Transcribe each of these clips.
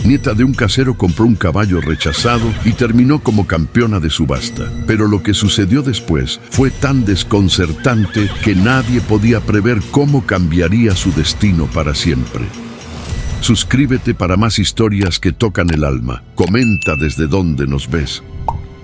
nieta de un casero, compró un caballo rechazado y terminó como campeona de subasta. Pero lo que sucedió después fue tan desconcertante que nadie podía prever cómo cambiaría su destino para siempre. Suscríbete para más historias que tocan el alma. Comenta desde dónde nos ves.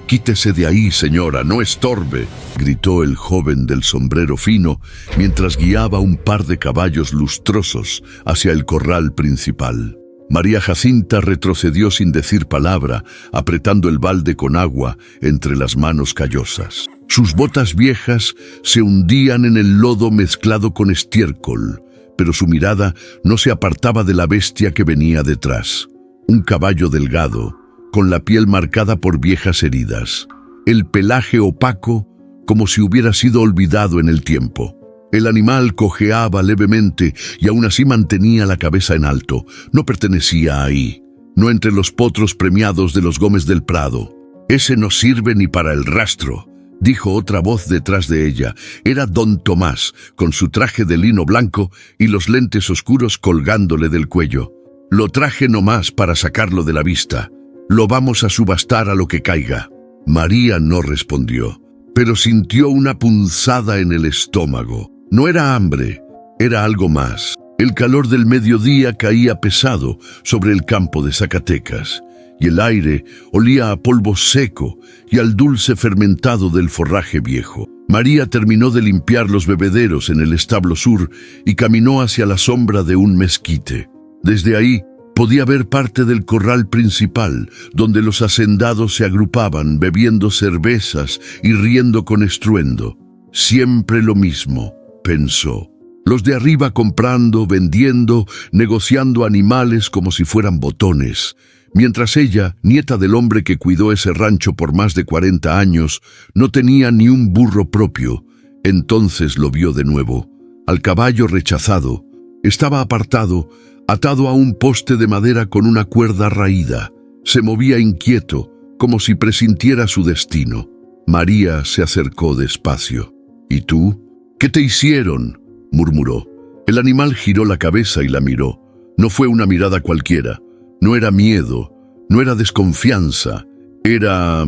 «Quítese de ahí, señora, no estorbe», gritó el joven del sombrero fino mientras guiaba un par de caballos lustrosos hacia el corral principal. María Jacinta retrocedió sin decir palabra, apretando el balde con agua entre las manos callosas. Sus botas viejas se hundían en el lodo mezclado con estiércol, pero su mirada no se apartaba de la bestia que venía detrás. Un caballo delgado, con la piel marcada por viejas heridas, el pelaje opaco como si hubiera sido olvidado en el tiempo. El animal cojeaba levemente y aún así mantenía la cabeza en alto. No pertenecía ahí, no entre los potros premiados de los Gómez del Prado. «Ese no sirve ni para el rastro», dijo otra voz detrás de ella. Era don Tomás, con su traje de lino blanco y los lentes oscuros colgándole del cuello. «Lo traje nomás para sacarlo de la vista. Lo vamos a subastar a lo que caiga». María no respondió, pero sintió una punzada en el estómago. No era hambre, era algo más. El calor del mediodía caía pesado sobre el campo de Zacatecas, y el aire olía a polvo seco y al dulce fermentado del forraje viejo. María terminó de limpiar los bebederos en el establo sur y caminó hacia la sombra de un mezquite. Desde ahí podía ver parte del corral principal, donde los hacendados se agrupaban, bebiendo cervezas y riendo con estruendo. Siempre lo mismo, pensó. Los de arriba comprando, vendiendo, negociando animales como si fueran botones, mientras ella, nieta del hombre que cuidó ese rancho por más de 40 años, no tenía ni un burro propio. Entonces lo vio de nuevo. Al caballo rechazado estaba apartado, atado a un poste de madera con una cuerda raída. Se movía inquieto, como si presintiera su destino. María se acercó despacio. «¿Y tú? ¿Qué te hicieron?», murmuró. El animal giró la cabeza y la miró. No fue una mirada cualquiera. No era miedo, no era desconfianza. Era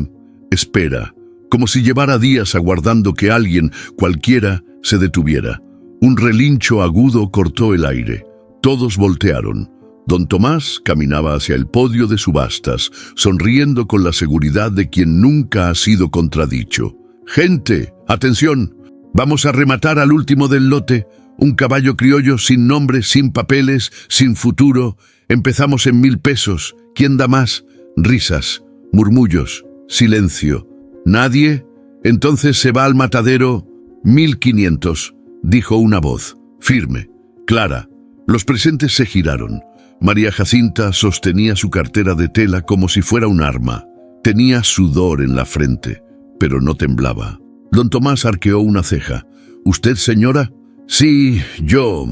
espera, como si llevara días aguardando que alguien, cualquiera, se detuviera. Un relincho agudo cortó el aire. Todos voltearon. Don Tomás caminaba hacia el podio de subastas, sonriendo con la seguridad de quien nunca ha sido contradicho. «Gente, atención, vamos a rematar al último del lote, un caballo criollo sin nombre, sin papeles, sin futuro. Empezamos en 1000 pesos. ¿Quién da más?». Risas, murmullos, silencio. «¿Nadie? Entonces se va al matadero». 1500, dijo una voz, firme, clara. Los presentes se giraron. María Jacinta sostenía su cartera de tela como si fuera un arma. Tenía sudor en la frente, pero no temblaba. Don Tomás arqueó una ceja. «¿Usted, señora?». «Sí, yo.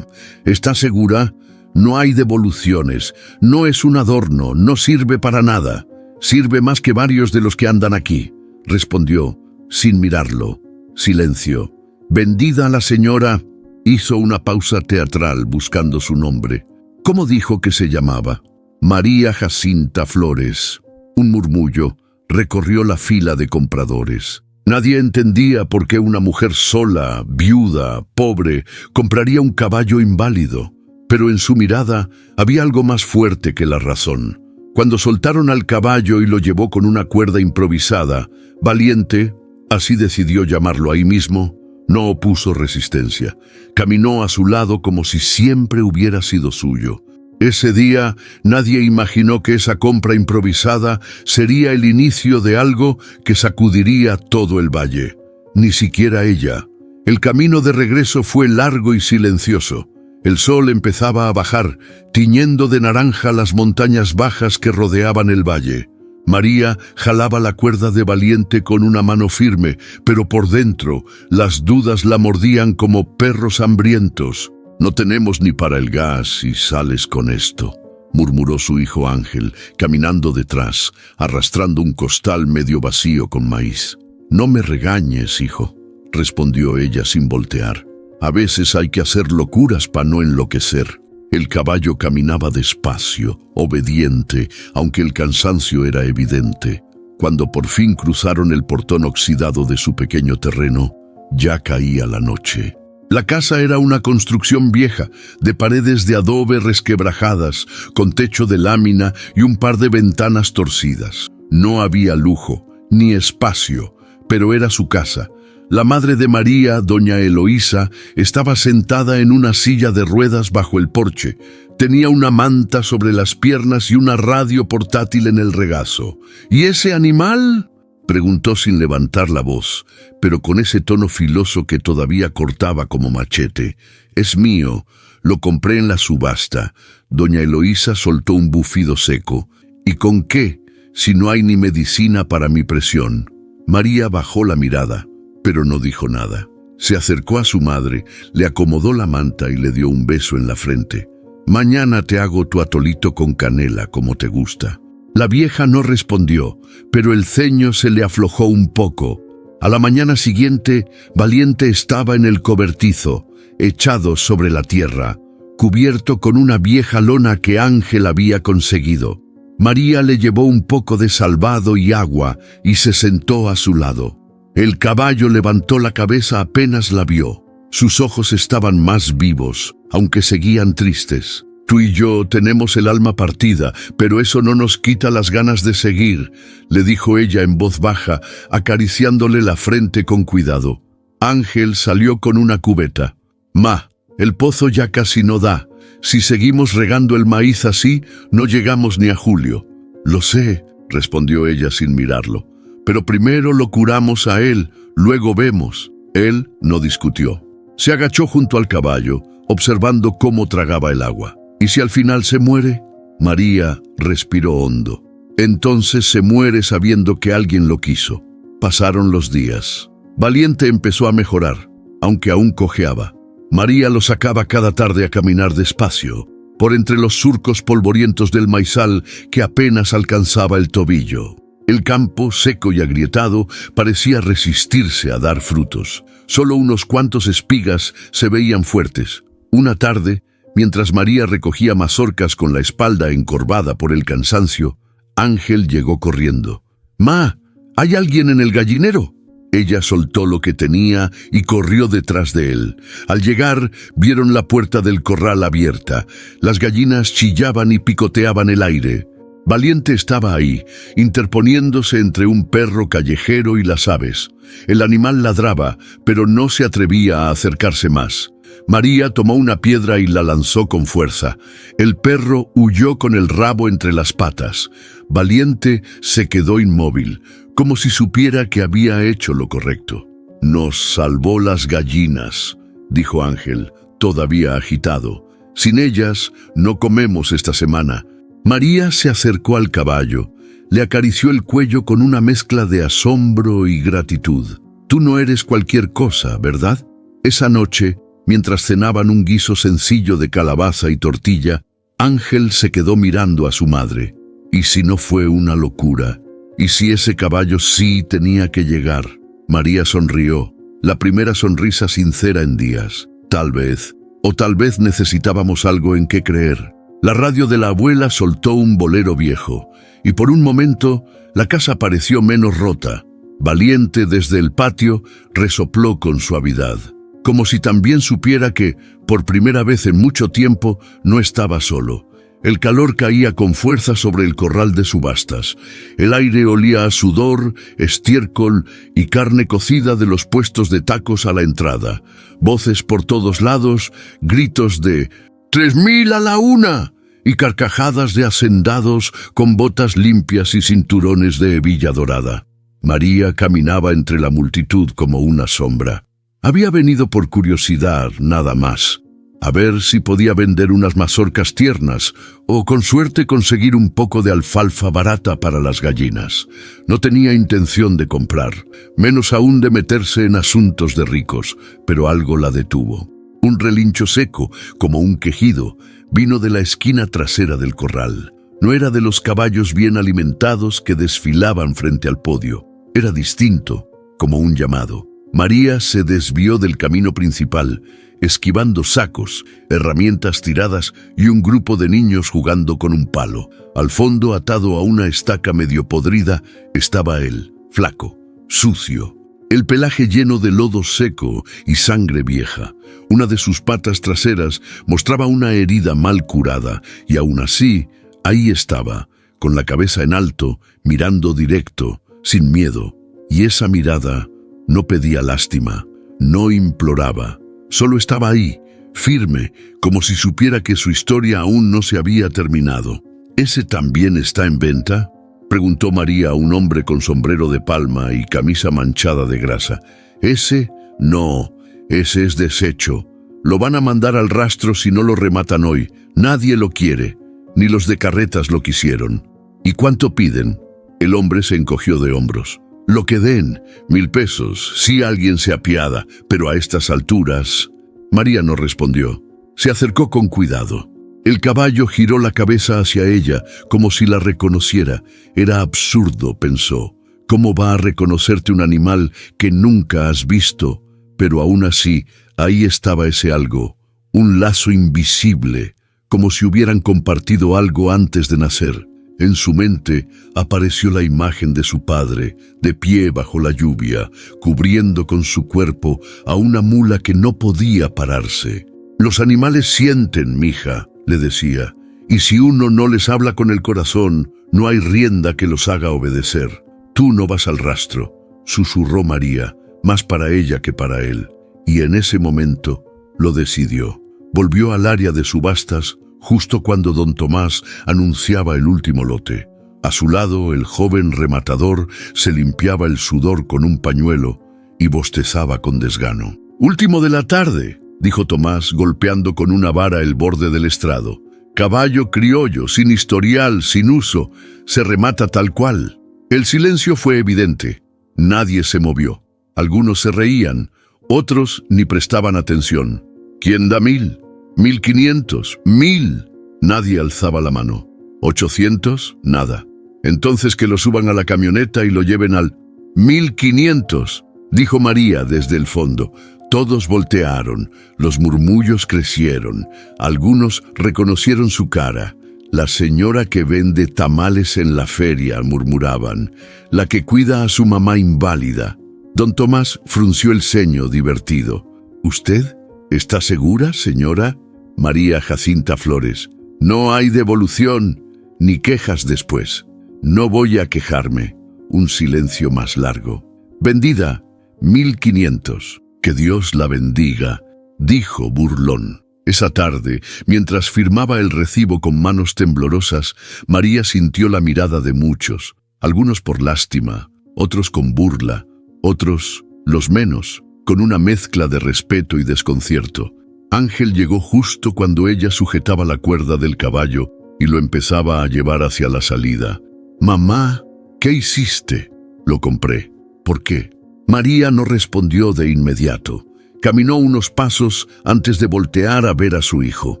¿Está segura? No hay devoluciones. No es un adorno, no sirve para nada. Sirve más que varios de los que andan aquí», respondió, sin mirarlo. Silencio. «Vendida a la señora». Hizo una pausa teatral buscando su nombre. ¿Cómo dijo que se llamaba? «María Jacinta Flores». Un murmullo recorrió la fila de compradores. Nadie entendía por qué una mujer sola, viuda, pobre, compraría un caballo inválido. Pero en su mirada había algo más fuerte que la razón. Cuando soltaron al caballo y lo llevó con una cuerda improvisada, Valiente, así decidió llamarlo ahí mismo, no opuso resistencia. Caminó a su lado como si siempre hubiera sido suyo. Ese día nadie imaginó que esa compra improvisada sería el inicio de algo que sacudiría todo el valle. Ni siquiera ella. El camino de regreso fue largo y silencioso. El sol empezaba a bajar, tiñendo de naranja las montañas bajas que rodeaban el valle. María jalaba la cuerda de Valiente con una mano firme, pero por dentro las dudas la mordían como perros hambrientos. «No tenemos ni para el gas si sales con esto», murmuró su hijo Ángel, caminando detrás, arrastrando un costal medio vacío con maíz. «No me regañes, hijo», respondió ella sin voltear. «A veces hay que hacer locuras para no enloquecer». El caballo caminaba despacio, obediente, aunque el cansancio era evidente. Cuando por fin cruzaron el portón oxidado de su pequeño terreno, ya caía la noche. La casa era una construcción vieja, de paredes de adobe resquebrajadas, con techo de lámina y un par de ventanas torcidas. No había lujo, ni espacio, pero era su casa. La madre de María, doña Eloísa, estaba sentada en una silla de ruedas bajo el porche. Tenía una manta sobre las piernas y una radio portátil en el regazo. ¿Y ese animal?, preguntó sin levantar la voz, pero con ese tono filoso que todavía cortaba como machete. «Es mío, lo compré en la subasta». Doña Eloísa soltó un bufido seco. «¿Y con qué, si no hay ni medicina para mi presión?». María bajó la mirada, pero no dijo nada. Se acercó a su madre, le acomodó la manta y le dio un beso en la frente. «Mañana te hago tu atolito con canela, como te gusta». La vieja no respondió, pero el ceño se le aflojó un poco. A la mañana siguiente, Valiente estaba en el cobertizo, echado sobre la tierra, cubierto con una vieja lona que Ángel había conseguido. María le llevó un poco de salvado y agua y se sentó a su lado. El caballo levantó la cabeza apenas la vio. Sus ojos estaban más vivos, aunque seguían tristes. «Tú y yo tenemos el alma partida, pero eso no nos quita las ganas de seguir», le dijo ella en voz baja, acariciándole la frente con cuidado. Ángel salió con una cubeta. «Ma, el pozo ya casi no da. Si seguimos regando el maíz así, no llegamos ni a julio». «Lo sé», respondió ella sin mirarlo, «pero primero lo curamos a él, luego vemos». Él no discutió. Se agachó junto al caballo, observando cómo tragaba el agua. «¿Y si al final se muere?». María respiró hondo. «Entonces se muere sabiendo que alguien lo quiso». Pasaron los días. Valiente empezó a mejorar, aunque aún cojeaba. María lo sacaba cada tarde a caminar despacio, por entre los surcos polvorientos del maizal que apenas alcanzaba el tobillo. El campo, seco y agrietado, parecía resistirse a dar frutos. Solo unos cuantos espigas se veían fuertes. Una tarde, mientras María recogía mazorcas con la espalda encorvada por el cansancio, Ángel llegó corriendo. «Ma, ¿hay alguien en el gallinero?». Ella soltó lo que tenía y corrió detrás de él. Al llegar, vieron la puerta del corral abierta. Las gallinas chillaban y picoteaban el aire. Valiente estaba ahí, interponiéndose entre un perro callejero y las aves. El animal ladraba, pero no se atrevía a acercarse más. María tomó una piedra y la lanzó con fuerza. El perro huyó con el rabo entre las patas. Valiente se quedó inmóvil, como si supiera que había hecho lo correcto. «Nos salvó las gallinas», dijo Ángel, todavía agitado. «Sin ellas no comemos esta semana». María se acercó al caballo, le acarició el cuello con una mezcla de asombro y gratitud. «Tú no eres cualquier cosa, ¿verdad?». Esa noche, mientras cenaban un guiso sencillo de calabaza y tortilla, Ángel se quedó mirando a su madre. ¿Y si no fue una locura? ¿Y si ese caballo sí tenía que llegar? María sonrió, la primera sonrisa sincera en días. Tal vez necesitábamos algo en qué creer. La radio de la abuela soltó un bolero viejo, y por un momento la casa pareció menos rota. Valiente desde el patio resopló con suavidad, como si también supiera que, por primera vez en mucho tiempo, no estaba solo. El calor caía con fuerza sobre el corral de subastas. El aire olía a sudor, estiércol y carne cocida de los puestos de tacos a la entrada. Voces por todos lados, gritos de «¡3000 a la una!» y carcajadas de hacendados con botas limpias y cinturones de hebilla dorada. María caminaba entre la multitud como una sombra. Había venido por curiosidad, nada más. A ver si podía vender unas mazorcas tiernas o con suerte conseguir un poco de alfalfa barata para las gallinas. No tenía intención de comprar, menos aún de meterse en asuntos de ricos, pero algo la detuvo. Un relincho seco, como un quejido, vino de la esquina trasera del corral. No era de los caballos bien alimentados que desfilaban frente al podio. Era distinto, como un llamado. María se desvió del camino principal esquivando sacos, herramientas tiradas y un grupo de niños jugando con un palo. Al fondo, atado a una estaca medio podrida, estaba él, flaco, sucio, el pelaje lleno de lodo seco y sangre vieja. Una de sus patas traseras mostraba una herida mal curada, y aún así, ahí estaba, con la cabeza en alto, mirando directo, sin miedo. Y esa mirada no pedía lástima, no imploraba, solo estaba ahí, firme, como si supiera que su historia aún no se había terminado. ¿Ese también está en venta?, preguntó María a un hombre con sombrero de palma y camisa manchada de grasa. «Ese, no, ese es deshecho. Lo van a mandar al rastro si no lo rematan hoy. Nadie lo quiere, ni los de carretas lo quisieron». «¿Y cuánto piden?». El hombre se encogió de hombros. «Lo que den, 1000 pesos, si alguien se apiada, pero a estas alturas». María no respondió. Se acercó con cuidado. El caballo giró la cabeza hacia ella, como si la reconociera. Era absurdo, pensó. ¿Cómo va a reconocerte un animal que nunca has visto? Pero aún así, ahí estaba ese algo, un lazo invisible, como si hubieran compartido algo antes de nacer. En su mente apareció la imagen de su padre, de pie bajo la lluvia, cubriendo con su cuerpo a una mula que no podía pararse. «Los animales sienten, mija», le decía, «y si uno no les habla con el corazón, no hay rienda que los haga obedecer. Tú no vas al rastro», susurró María, más para ella que para él. Y en ese momento lo decidió. Volvió al área de subastas justo cuando don Tomás anunciaba el último lote. A su lado, el joven rematador se limpiaba el sudor con un pañuelo y bostezaba con desgano. «Último de la tarde», dijo Tomás, golpeando con una vara el borde del estrado. «Caballo criollo, sin historial, sin uso, se remata tal cual». El silencio fue evidente. Nadie se movió. Algunos se reían, otros ni prestaban atención. «¿Quién da 1000? 1500, 1000. Nadie alzaba la mano. ¿800? Nada. «Entonces que lo suban a la camioneta y lo lleven al 1500, dijo María desde el fondo. Todos voltearon, los murmullos crecieron, algunos reconocieron su cara. «La señora que vende tamales en la feria», murmuraban, «la que cuida a su mamá inválida». Don Tomás frunció el ceño divertido. «¿Usted está segura, señora?» «María Jacinta Flores. No hay devolución, ni quejas después. No voy a quejarme». Un silencio más largo. «Vendida, 1500. «Que Dios la bendiga», dijo burlón. Esa tarde, mientras firmaba el recibo con manos temblorosas, María sintió la mirada de muchos, algunos por lástima, otros con burla, otros, los menos, con una mezcla de respeto y desconcierto. Ángel llegó justo cuando ella sujetaba la cuerda del caballo y lo empezaba a llevar hacia la salida. «Mamá, ¿qué hiciste?» «Lo compré». «¿Por qué?» María no respondió de inmediato. Caminó unos pasos antes de voltear a ver a su hijo,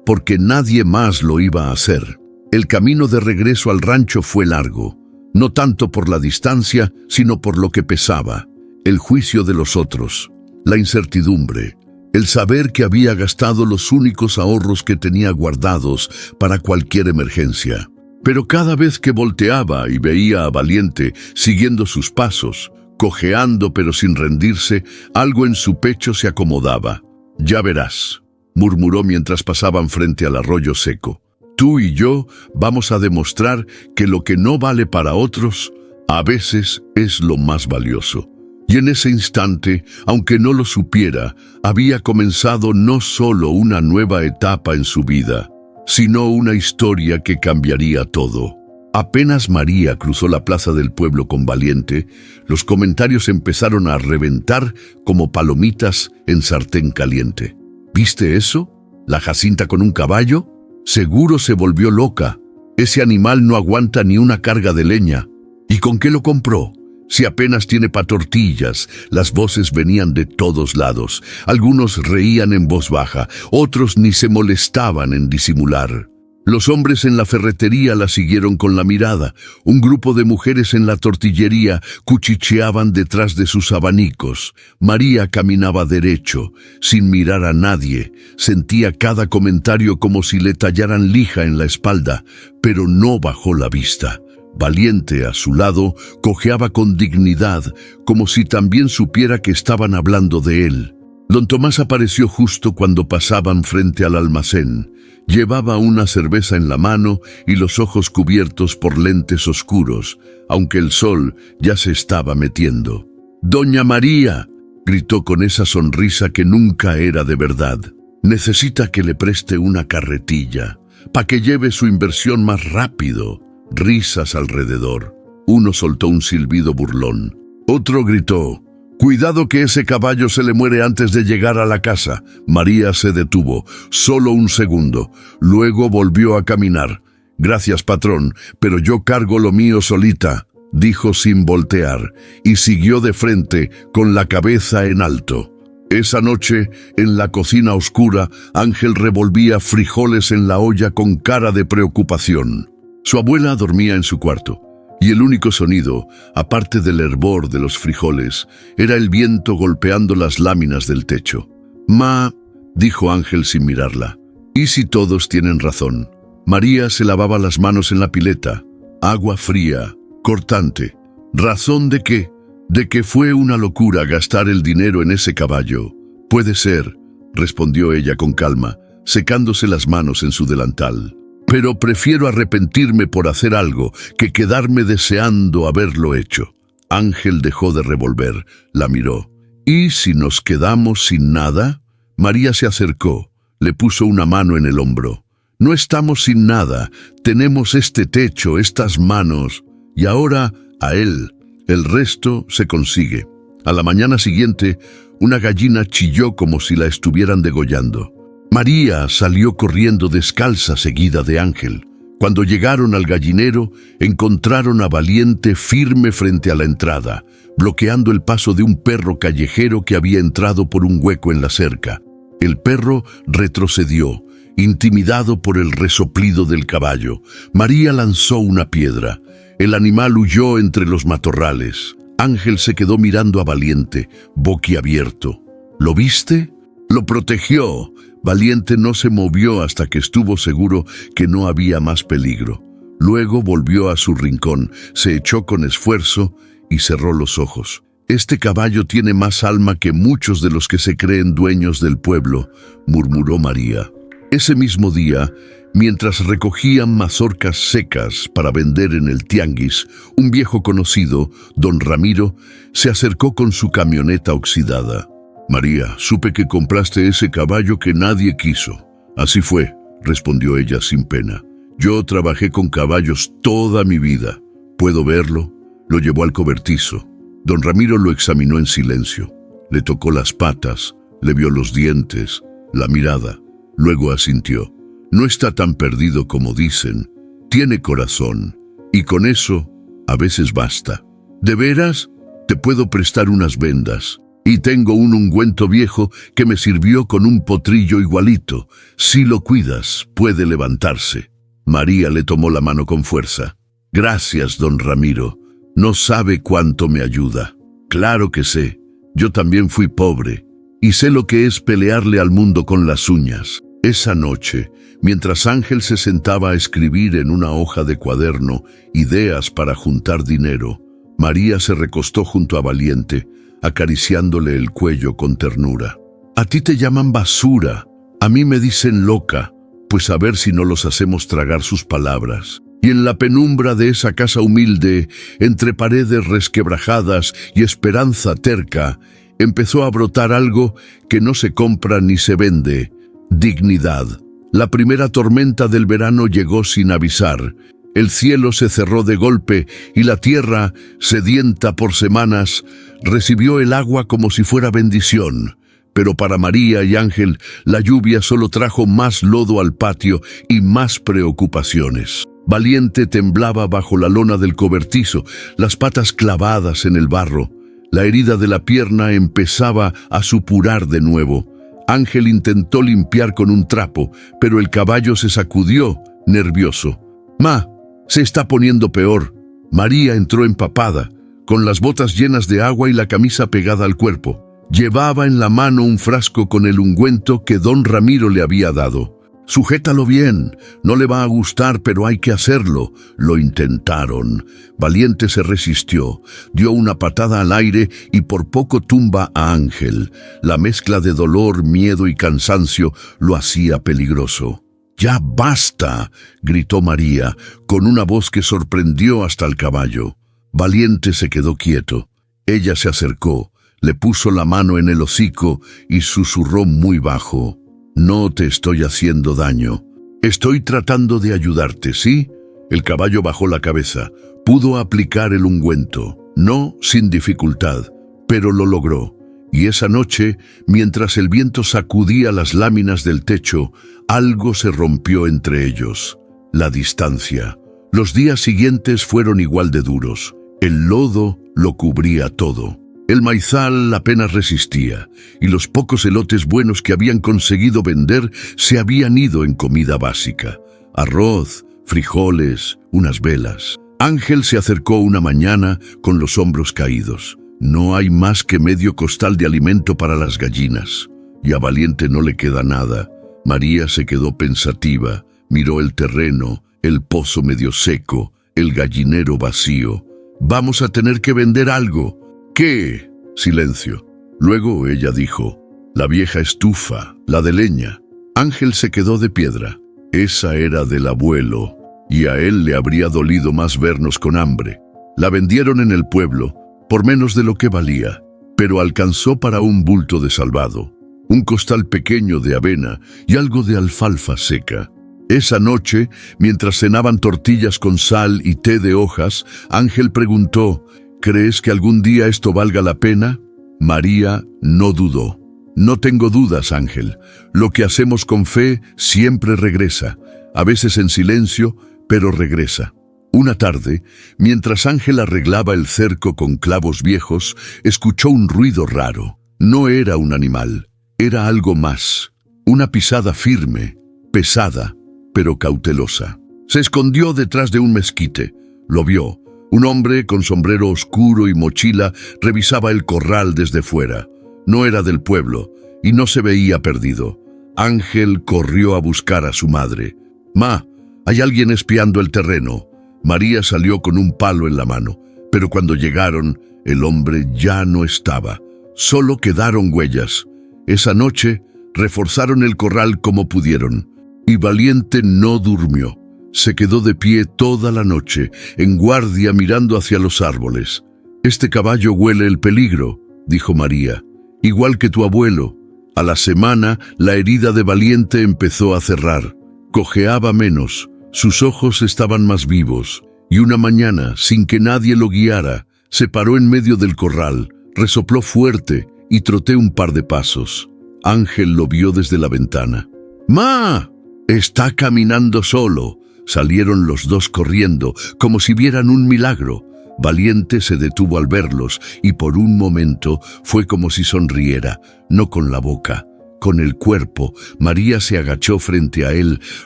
porque nadie más lo iba a hacer. El camino de regreso al rancho fue largo, no tanto por la distancia, sino por lo que pesaba. El juicio de los otros, la incertidumbre, el saber que había gastado los únicos ahorros que tenía guardados para cualquier emergencia. Pero cada vez que volteaba y veía a Valiente siguiendo sus pasos, cojeando pero sin rendirse, algo en su pecho se acomodaba. «Ya verás», murmuró mientras pasaban frente al arroyo seco. «Tú y yo vamos a demostrar que lo que no vale para otros, a veces es lo más valioso». Y en ese instante, aunque no lo supiera, había comenzado no solo una nueva etapa en su vida, sino una historia que cambiaría todo. Apenas María cruzó la plaza del pueblo con Valiente, los comentarios empezaron a reventar como palomitas en sartén caliente. «¿Viste eso? ¿La Jacinta con un caballo? Seguro se volvió loca. Ese animal no aguanta ni una carga de leña. ¿Y con qué lo compró? Si apenas tiene pa' tortillas». Las voces venían de todos lados. Algunos reían en voz baja, otros ni se molestaban en disimular. Los hombres en la ferretería la siguieron con la mirada. Un grupo de mujeres en la tortillería cuchicheaban detrás de sus abanicos. María caminaba derecho, sin mirar a nadie. Sentía cada comentario como si le tallaran lija en la espalda, pero no bajó la vista. Valiente, a su lado, cojeaba con dignidad, como si también supiera que estaban hablando de él. Don Tomás apareció justo cuando pasaban frente al almacén. Llevaba una cerveza en la mano y los ojos cubiertos por lentes oscuros, aunque el sol ya se estaba metiendo. «¡Doña María!», gritó con esa sonrisa que nunca era de verdad. «Necesita que le preste una carretilla, para que lleve su inversión más rápido». Risas alrededor. Uno soltó un silbido burlón. Otro gritó: «¡Cuidado que ese caballo se le muere antes de llegar a la casa!». María se detuvo, solo un segundo. Luego volvió a caminar. «Gracias, patrón, pero yo cargo lo mío solita», dijo sin voltear, y siguió de frente con la cabeza en alto. Esa noche, en la cocina oscura, Ángel revolvía frijoles en la olla con cara de preocupación. Su abuela dormía en su cuarto, y el único sonido, aparte del hervor de los frijoles, era el viento golpeando las láminas del techo. «Ma», dijo Ángel sin mirarla, «¿y si todos tienen razón?». María se lavaba las manos en la pileta. Agua fría, cortante. ¿Razón de qué? De que fue una locura gastar el dinero en ese caballo. «Puede ser», respondió ella con calma, secándose las manos en su delantal. «Pero prefiero arrepentirme por hacer algo que quedarme deseando haberlo hecho». Ángel dejó de revolver, la miró. «¿Y si nos quedamos sin nada?». María se acercó, le puso una mano en el hombro. «No estamos sin nada, tenemos este techo, estas manos, y ahora a él. El resto se consigue». A la mañana siguiente, una gallina chilló como si la estuvieran degollando. María salió corriendo descalza seguida de Ángel. Cuando llegaron al gallinero, encontraron a Valiente firme frente a la entrada, bloqueando el paso de un perro callejero que había entrado por un hueco en la cerca. El perro retrocedió, intimidado por el resoplido del caballo. María lanzó una piedra. El animal huyó entre los matorrales. Ángel se quedó mirando a Valiente, boquiabierto. «¿Lo viste?». «Lo protegió». Valiente no se movió hasta que estuvo seguro que no había más peligro. Luego volvió a su rincón, se echó con esfuerzo y cerró los ojos. «Este caballo tiene más alma que muchos de los que se creen dueños del pueblo», murmuró María. Ese mismo día, mientras recogían mazorcas secas para vender en el tianguis, un viejo conocido, don Ramiro, se acercó con su camioneta oxidada. «María, supe que compraste ese caballo que nadie quiso». «Así fue», respondió ella sin pena. «Yo trabajé con caballos toda mi vida. ¿Puedo verlo?». Lo llevó al cobertizo. Don Ramiro lo examinó en silencio. Le tocó las patas, le vio los dientes, la mirada. Luego asintió. «No está tan perdido como dicen. Tiene corazón. Y con eso, a veces basta». «¿De veras? Te puedo prestar unas vendas. Y tengo un ungüento viejo que me sirvió con un potrillo igualito. Si lo cuidas, puede levantarse». María le tomó la mano con fuerza. «Gracias, don Ramiro. No sabe cuánto me ayuda». «Claro que sé. Yo también fui pobre. Y sé lo que es pelearle al mundo con las uñas». Esa noche, mientras Ángel se sentaba a escribir en una hoja de cuaderno ideas para juntar dinero, María se recostó junto a Valiente, acariciándole el cuello con ternura. «A ti te llaman basura, a mí me dicen loca, pues a ver si no los hacemos tragar sus palabras». Y en la penumbra de esa casa humilde, entre paredes resquebrajadas y esperanza terca, empezó a brotar algo que no se compra ni se vende: dignidad. La primera tormenta del verano llegó sin avisar. El cielo se cerró de golpe y la tierra, sedienta por semanas, recibió el agua como si fuera bendición. Pero para María y Ángel, la lluvia solo trajo más lodo al patio y más preocupaciones. Valiente temblaba bajo la lona del cobertizo, las patas clavadas en el barro. La herida de la pierna empezaba a supurar de nuevo. Ángel intentó limpiar con un trapo, pero el caballo se sacudió, nervioso. «Ma, se está poniendo peor». María entró empapada, con las botas llenas de agua y la camisa pegada al cuerpo. Llevaba en la mano un frasco con el ungüento que don Ramiro le había dado. «Sujétalo bien, no le va a gustar, pero hay que hacerlo». Lo intentaron. Valiente se resistió, dio una patada al aire y por poco tumba a Ángel. La mezcla de dolor, miedo y cansancio lo hacía peligroso. «¡Ya basta!», gritó María, con una voz que sorprendió hasta el caballo. Valiente se quedó quieto. Ella se acercó, le puso la mano en el hocico y susurró muy bajo: «No te estoy haciendo daño. Estoy tratando de ayudarte, ¿sí?». El caballo bajó la cabeza. Pudo aplicar el ungüento, no sin dificultad, pero lo logró. Y esa noche, mientras el viento sacudía las láminas del techo, algo se rompió entre ellos: la distancia. Los días siguientes fueron igual de duros. El lodo lo cubría todo. El maizal apenas resistía, y los pocos elotes buenos que habían conseguido vender se habían ido en comida básica: arroz, frijoles, unas velas. Ángel se acercó una mañana con los hombros caídos. «No hay más que medio costal de alimento para las gallinas, y a Valiente no le queda nada». María se quedó pensativa, miró el terreno, el pozo medio seco, el gallinero vacío. «Vamos a tener que vender algo». «¿Qué?». Silencio. Luego ella dijo: «La vieja estufa, la de leña». Ángel se quedó de piedra. Esa era del abuelo, y a él le habría dolido más vernos con hambre. La vendieron en el pueblo, por menos de lo que valía, pero alcanzó para un bulto de salvado, un costal pequeño de avena y algo de alfalfa seca. Esa noche, mientras cenaban tortillas con sal y té de hojas, Ángel preguntó: «¿Crees que algún día esto valga la pena?». María no dudó. «No tengo dudas, Ángel. Lo que hacemos con fe siempre regresa, a veces en silencio, pero regresa». Una tarde, mientras Ángel arreglaba el cerco con clavos viejos, escuchó un ruido raro. No era un animal, era algo más. Una pisada firme, pesada, pero cautelosa. Se escondió detrás de un mezquite. Lo vio. Un hombre con sombrero oscuro y mochila revisaba el corral desde fuera. No era del pueblo y no se veía perdido. Ángel corrió a buscar a su madre. «Ma, hay alguien espiando el terreno». María salió con un palo en la mano, pero cuando llegaron, el hombre ya no estaba. Solo quedaron huellas. Esa noche, reforzaron el corral como pudieron, y Valiente no durmió. Se quedó de pie toda la noche, en guardia mirando hacia los árboles. «Este caballo huele el peligro», dijo María, «igual que tu abuelo». A la semana, la herida de Valiente empezó a cerrar. Cojeaba menos. Sus ojos estaban más vivos, y una mañana, sin que nadie lo guiara, se paró en medio del corral, resopló fuerte y troté un par de pasos. Ángel lo vio desde la ventana. «¡Ma! Está caminando solo». Salieron los dos corriendo, como si vieran un milagro. Valiente se detuvo al verlos, y por un momento fue como si sonriera, no con la boca, con el cuerpo. María se agachó frente a él,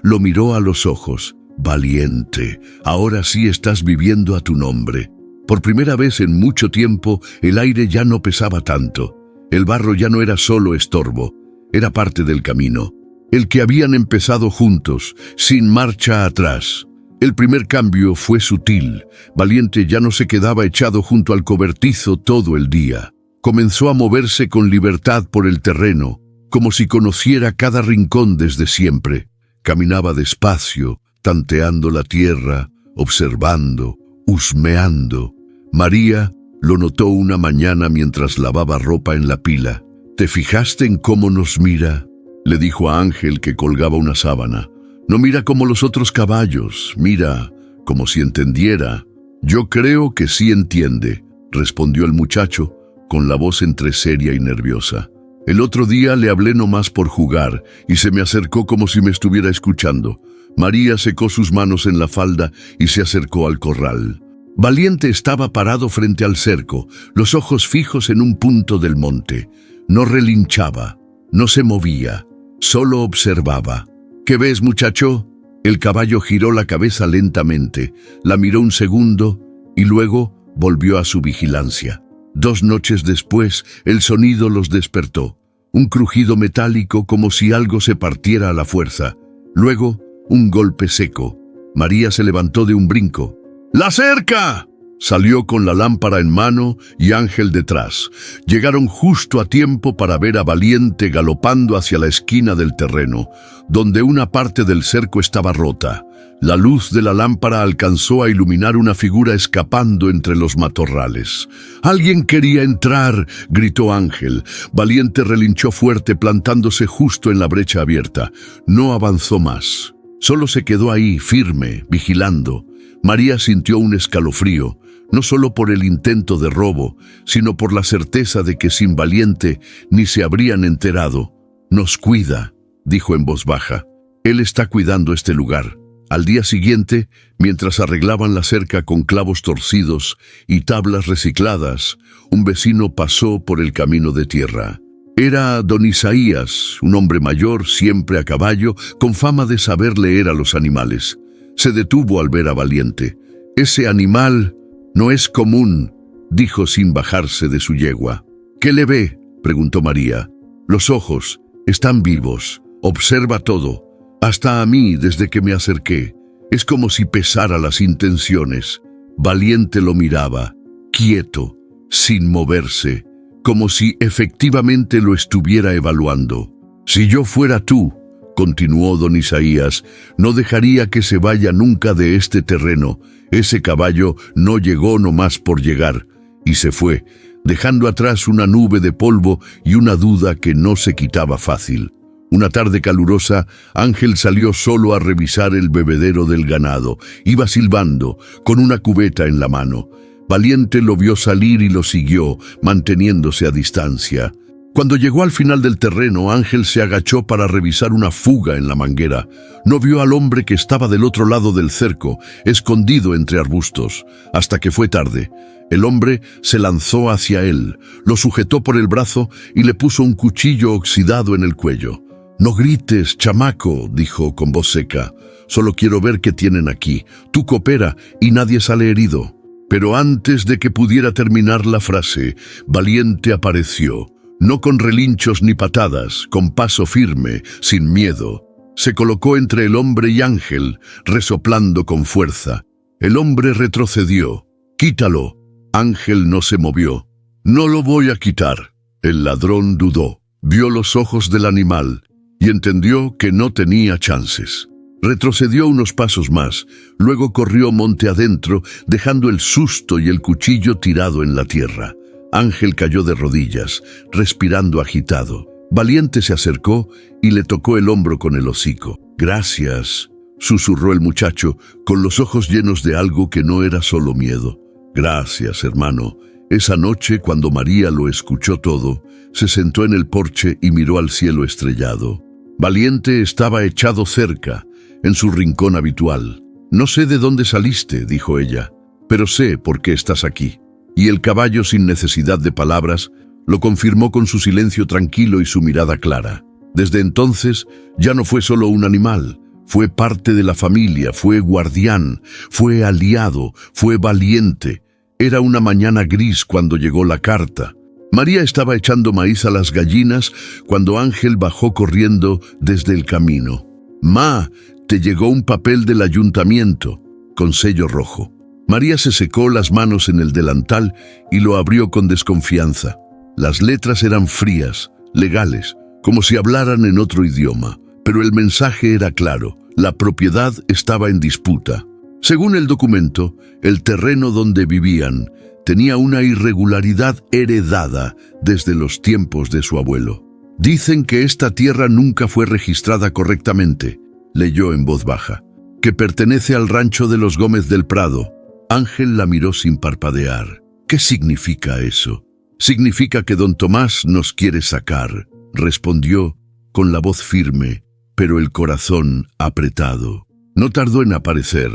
lo miró a los ojos. «Valiente, ahora sí estás viviendo a tu nombre». Por primera vez en mucho tiempo, el aire ya no pesaba tanto. El barro ya no era solo estorbo, era parte del camino, el que habían empezado juntos, sin marcha atrás. El primer cambio fue sutil. Valiente ya no se quedaba echado junto al cobertizo todo el día. Comenzó a moverse con libertad por el terreno, como si conociera cada rincón desde siempre. Caminaba despacio, tanteando la tierra, observando, husmeando. María lo notó una mañana mientras lavaba ropa en la pila. «¿Te fijaste en cómo nos mira?», le dijo a Ángel, que colgaba una sábana. «No mira como los otros caballos, mira como si entendiera». «Yo creo que sí entiende», respondió el muchacho, con la voz entre seria y nerviosa. «El otro día le hablé nomás por jugar y se me acercó como si me estuviera escuchando». María secó sus manos en la falda y se acercó al corral. Valiente estaba parado frente al cerco, los ojos fijos en un punto del monte. No relinchaba, no se movía, solo observaba. «¿Qué ves, muchacho?», El caballo giró la cabeza lentamente, la miró un segundo y luego volvió a su vigilancia. 2 noches después, el sonido los despertó. Un crujido metálico como si algo se partiera a la fuerza. Luego, un golpe seco. María se levantó de un brinco. ¡La cerca! Salió con la lámpara en mano y Ángel detrás. Llegaron justo a tiempo para ver a Valiente galopando hacia la esquina del terreno, donde una parte del cerco estaba rota. La luz de la lámpara alcanzó a iluminar una figura escapando entre los matorrales. «¡Alguien quería entrar!», gritó Ángel. Valiente relinchó fuerte, plantándose justo en la brecha abierta. No avanzó más. Solo se quedó ahí, firme, vigilando. María sintió un escalofrío, no solo por el intento de robo, sino por la certeza de que sin Valiente ni se habrían enterado. «Nos cuida», dijo en voz baja. «Él está cuidando este lugar». Al día siguiente, mientras arreglaban la cerca con clavos torcidos y tablas recicladas, un vecino pasó por el camino de tierra. Era don Isaías, un hombre mayor, siempre a caballo, con fama de saber leer a los animales. Se detuvo al ver a Valiente. «Ese animal no es común», dijo sin bajarse de su yegua. «¿Qué le ve?», preguntó María. «Los ojos están vivos, observa todo. Hasta a mí desde que me acerqué. Es como si pesara las intenciones». Valiente lo miraba, quieto, sin moverse, como si efectivamente lo estuviera evaluando. «Si yo fuera tú», continuó don Isaías, «no dejaría que se vaya nunca de este terreno. Ese caballo no llegó nomás por llegar». Y se fue, dejando atrás una nube de polvo y una duda que no se quitaba fácil. Una tarde calurosa, Ángel salió solo a revisar el bebedero del ganado. Iba silbando, con una cubeta en la mano. Valiente lo vio salir y lo siguió, manteniéndose a distancia. Cuando llegó al final del terreno, Ángel se agachó para revisar una fuga en la manguera. No vio al hombre que estaba del otro lado del cerco, escondido entre arbustos, hasta que fue tarde. El hombre se lanzó hacia él, lo sujetó por el brazo y le puso un cuchillo oxidado en el cuello. «No grites, chamaco», dijo con voz seca. «Solo quiero ver qué tienen aquí. Tú coopera y nadie sale herido». Pero antes de que pudiera terminar la frase, Valiente apareció. No con relinchos ni patadas, con paso firme, sin miedo. Se colocó entre el hombre y Ángel, resoplando con fuerza. El hombre retrocedió. «Quítalo». Ángel no se movió. «No lo voy a quitar». El ladrón dudó. Vio los ojos del animal y entendió que no tenía chances. Retrocedió unos pasos más, luego corrió monte adentro, dejando el susto y el cuchillo tirado en la tierra. Ángel cayó de rodillas, respirando agitado. Valiente se acercó y le tocó el hombro con el hocico. «Gracias», susurró el muchacho, con los ojos llenos de algo que no era solo miedo. «Gracias, hermano». Esa noche, cuando María lo escuchó todo, se sentó en el porche y miró al cielo estrellado. Valiente estaba echado cerca, en su rincón habitual. «No sé de dónde saliste», dijo ella, «pero sé por qué estás aquí». Y el caballo, sin necesidad de palabras, lo confirmó con su silencio tranquilo y su mirada clara. Desde entonces, ya no fue solo un animal, fue parte de la familia, fue guardián, fue aliado, fue valiente. Era una mañana gris cuando llegó la carta. María estaba echando maíz a las gallinas cuando Ángel bajó corriendo desde el camino. «Ma, te llegó un papel del ayuntamiento», con sello rojo. María se secó las manos en el delantal y lo abrió con desconfianza. Las letras eran frías, legales, como si hablaran en otro idioma, pero el mensaje era claro: la propiedad estaba en disputa. Según el documento, el terreno donde vivían tenía una irregularidad heredada desde los tiempos de su abuelo. «Dicen que esta tierra nunca fue registrada correctamente», leyó en voz baja, «que pertenece al rancho de los Gómez del Prado». Ángel la miró sin parpadear. «¿Qué significa eso?» «Significa que don Tomás nos quiere sacar», respondió con la voz firme, pero el corazón apretado. No tardó en aparecer.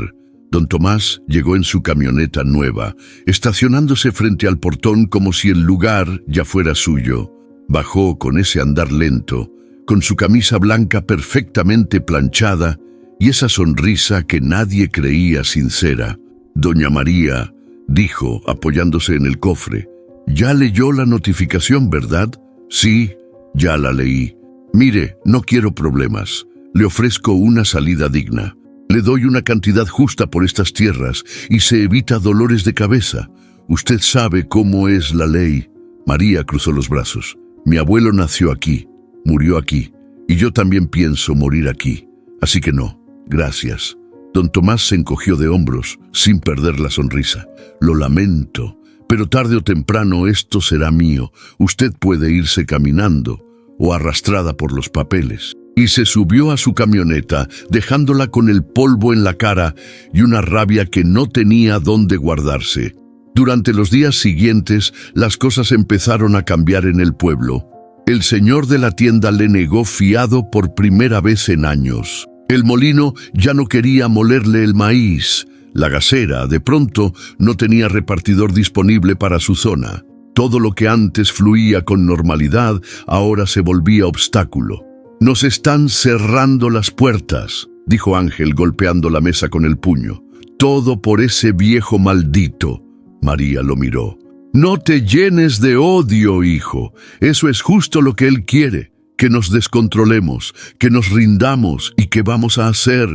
Don Tomás llegó en su camioneta nueva, estacionándose frente al portón como si el lugar ya fuera suyo. Bajó con ese andar lento, con su camisa blanca perfectamente planchada y esa sonrisa que nadie creía sincera. Doña María dijo, apoyándose en el cofre: «¿Ya leyó la notificación, verdad?» «Sí, ya la leí. Mire, no quiero problemas. Le ofrezco una salida digna. Le doy una cantidad justa por estas tierras y se evita dolores de cabeza. Usted sabe cómo es la ley». María cruzó los brazos. «Mi abuelo nació aquí, murió aquí, y yo también pienso morir aquí. Así que no, gracias». Don Tomás se encogió de hombros, sin perder la sonrisa. «Lo lamento, pero tarde o temprano esto será mío. Usted puede irse caminando o arrastrada por los papeles». Y se subió a su camioneta, dejándola con el polvo en la cara y una rabia que no tenía dónde guardarse. Durante los días siguientes, las cosas empezaron a cambiar en el pueblo. El señor de la tienda le negó fiado por primera vez en años. El molino ya no quería molerle el maíz. La gasera, de pronto, no tenía repartidor disponible para su zona. Todo lo que antes fluía con normalidad, ahora se volvía obstáculo. «Nos están cerrando las puertas», dijo Ángel golpeando la mesa con el puño. «Todo por ese viejo maldito». María lo miró. «No te llenes de odio, hijo. Eso es justo lo que él quiere, que nos descontrolemos, que nos rindamos y que vamos a hacer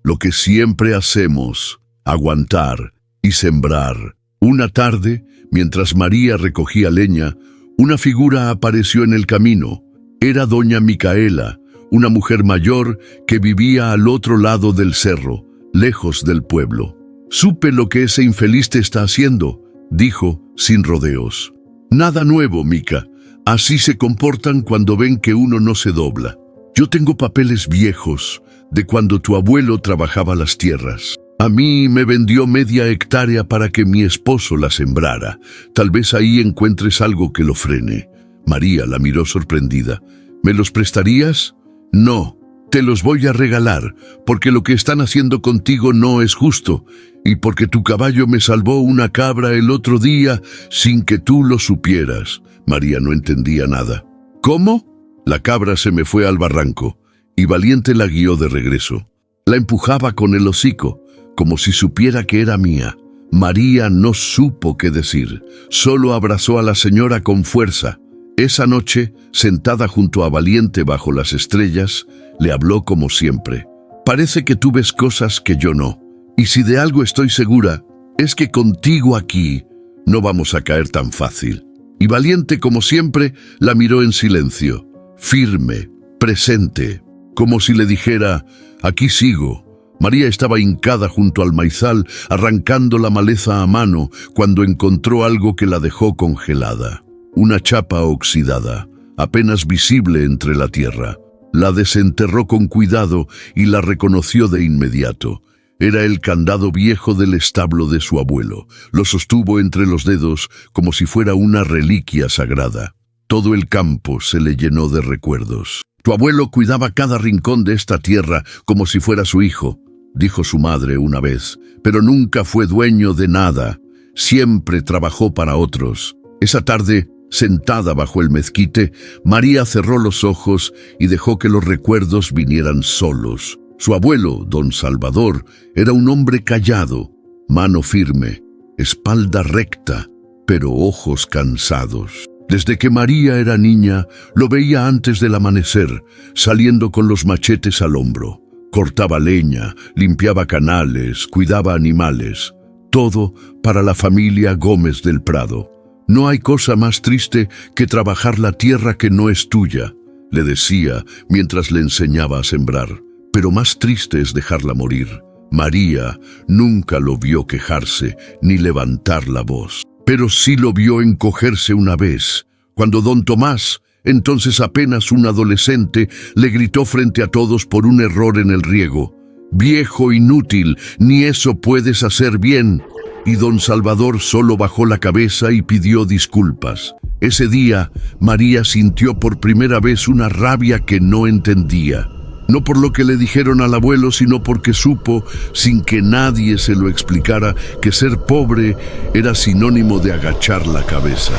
lo que siempre hacemos, aguantar y sembrar». Una tarde, mientras María recogía leña, una figura apareció en el camino. Era doña Micaela, una mujer mayor que vivía al otro lado del cerro, lejos del pueblo. «Supe lo que ese infeliz te está haciendo», dijo, sin rodeos. «Nada nuevo, Mica. Así se comportan cuando ven que uno no se dobla. Yo tengo papeles viejos de cuando tu abuelo trabajaba las tierras. A mí me vendió media hectárea para que mi esposo la sembrara. Tal vez ahí encuentres algo que lo frene». María la miró sorprendida. «¿Me los prestarías?» «No, te los voy a regalar, porque lo que están haciendo contigo no es justo, y porque tu caballo me salvó una cabra el otro día sin que tú lo supieras». María no entendía nada. «¿Cómo?» «La cabra se me fue al barranco, y Valiente la guió de regreso. La empujaba con el hocico, como si supiera que era mía». María no supo qué decir, solo abrazó a la señora con fuerza. Esa noche, sentada junto a Valiente bajo las estrellas, le habló como siempre. «Parece que tú ves cosas que yo no, y si de algo estoy segura, es que contigo aquí no vamos a caer tan fácil». Y Valiente, como siempre, la miró en silencio, firme, presente, como si le dijera: «Aquí sigo». María estaba hincada junto al maizal, arrancando la maleza a mano, cuando encontró algo que la dejó congelada. Una chapa oxidada, apenas visible entre la tierra. La desenterró con cuidado y la reconoció de inmediato. Era el candado viejo del establo de su abuelo. Lo sostuvo entre los dedos como si fuera una reliquia sagrada. Todo el campo se le llenó de recuerdos. «Tu abuelo cuidaba cada rincón de esta tierra como si fuera su hijo», dijo su madre una vez, «pero nunca fue dueño de nada. Siempre trabajó para otros». Esa tarde, sentada bajo el mezquite, María cerró los ojos y dejó que los recuerdos vinieran solos. Su abuelo, don Salvador, era un hombre callado, mano firme, espalda recta, pero ojos cansados. Desde que María era niña, lo veía antes del amanecer, saliendo con los machetes al hombro. Cortaba leña, limpiaba canales, cuidaba animales. Todo para la familia Gómez del Prado. «No hay cosa más triste que trabajar la tierra que no es tuya», le decía mientras le enseñaba a sembrar. «Pero más triste es dejarla morir». María nunca lo vio quejarse ni levantar la voz, pero sí lo vio encogerse una vez, cuando don Tomás, entonces apenas un adolescente, le gritó frente a todos por un error en el riego: «Viejo inútil, ni eso puedes hacer bien». Y don Salvador solo bajó la cabeza y pidió disculpas. Ese día, María sintió por primera vez una rabia que no entendía. No por lo que le dijeron al abuelo, sino porque supo, sin que nadie se lo explicara, que ser pobre era sinónimo de agachar la cabeza.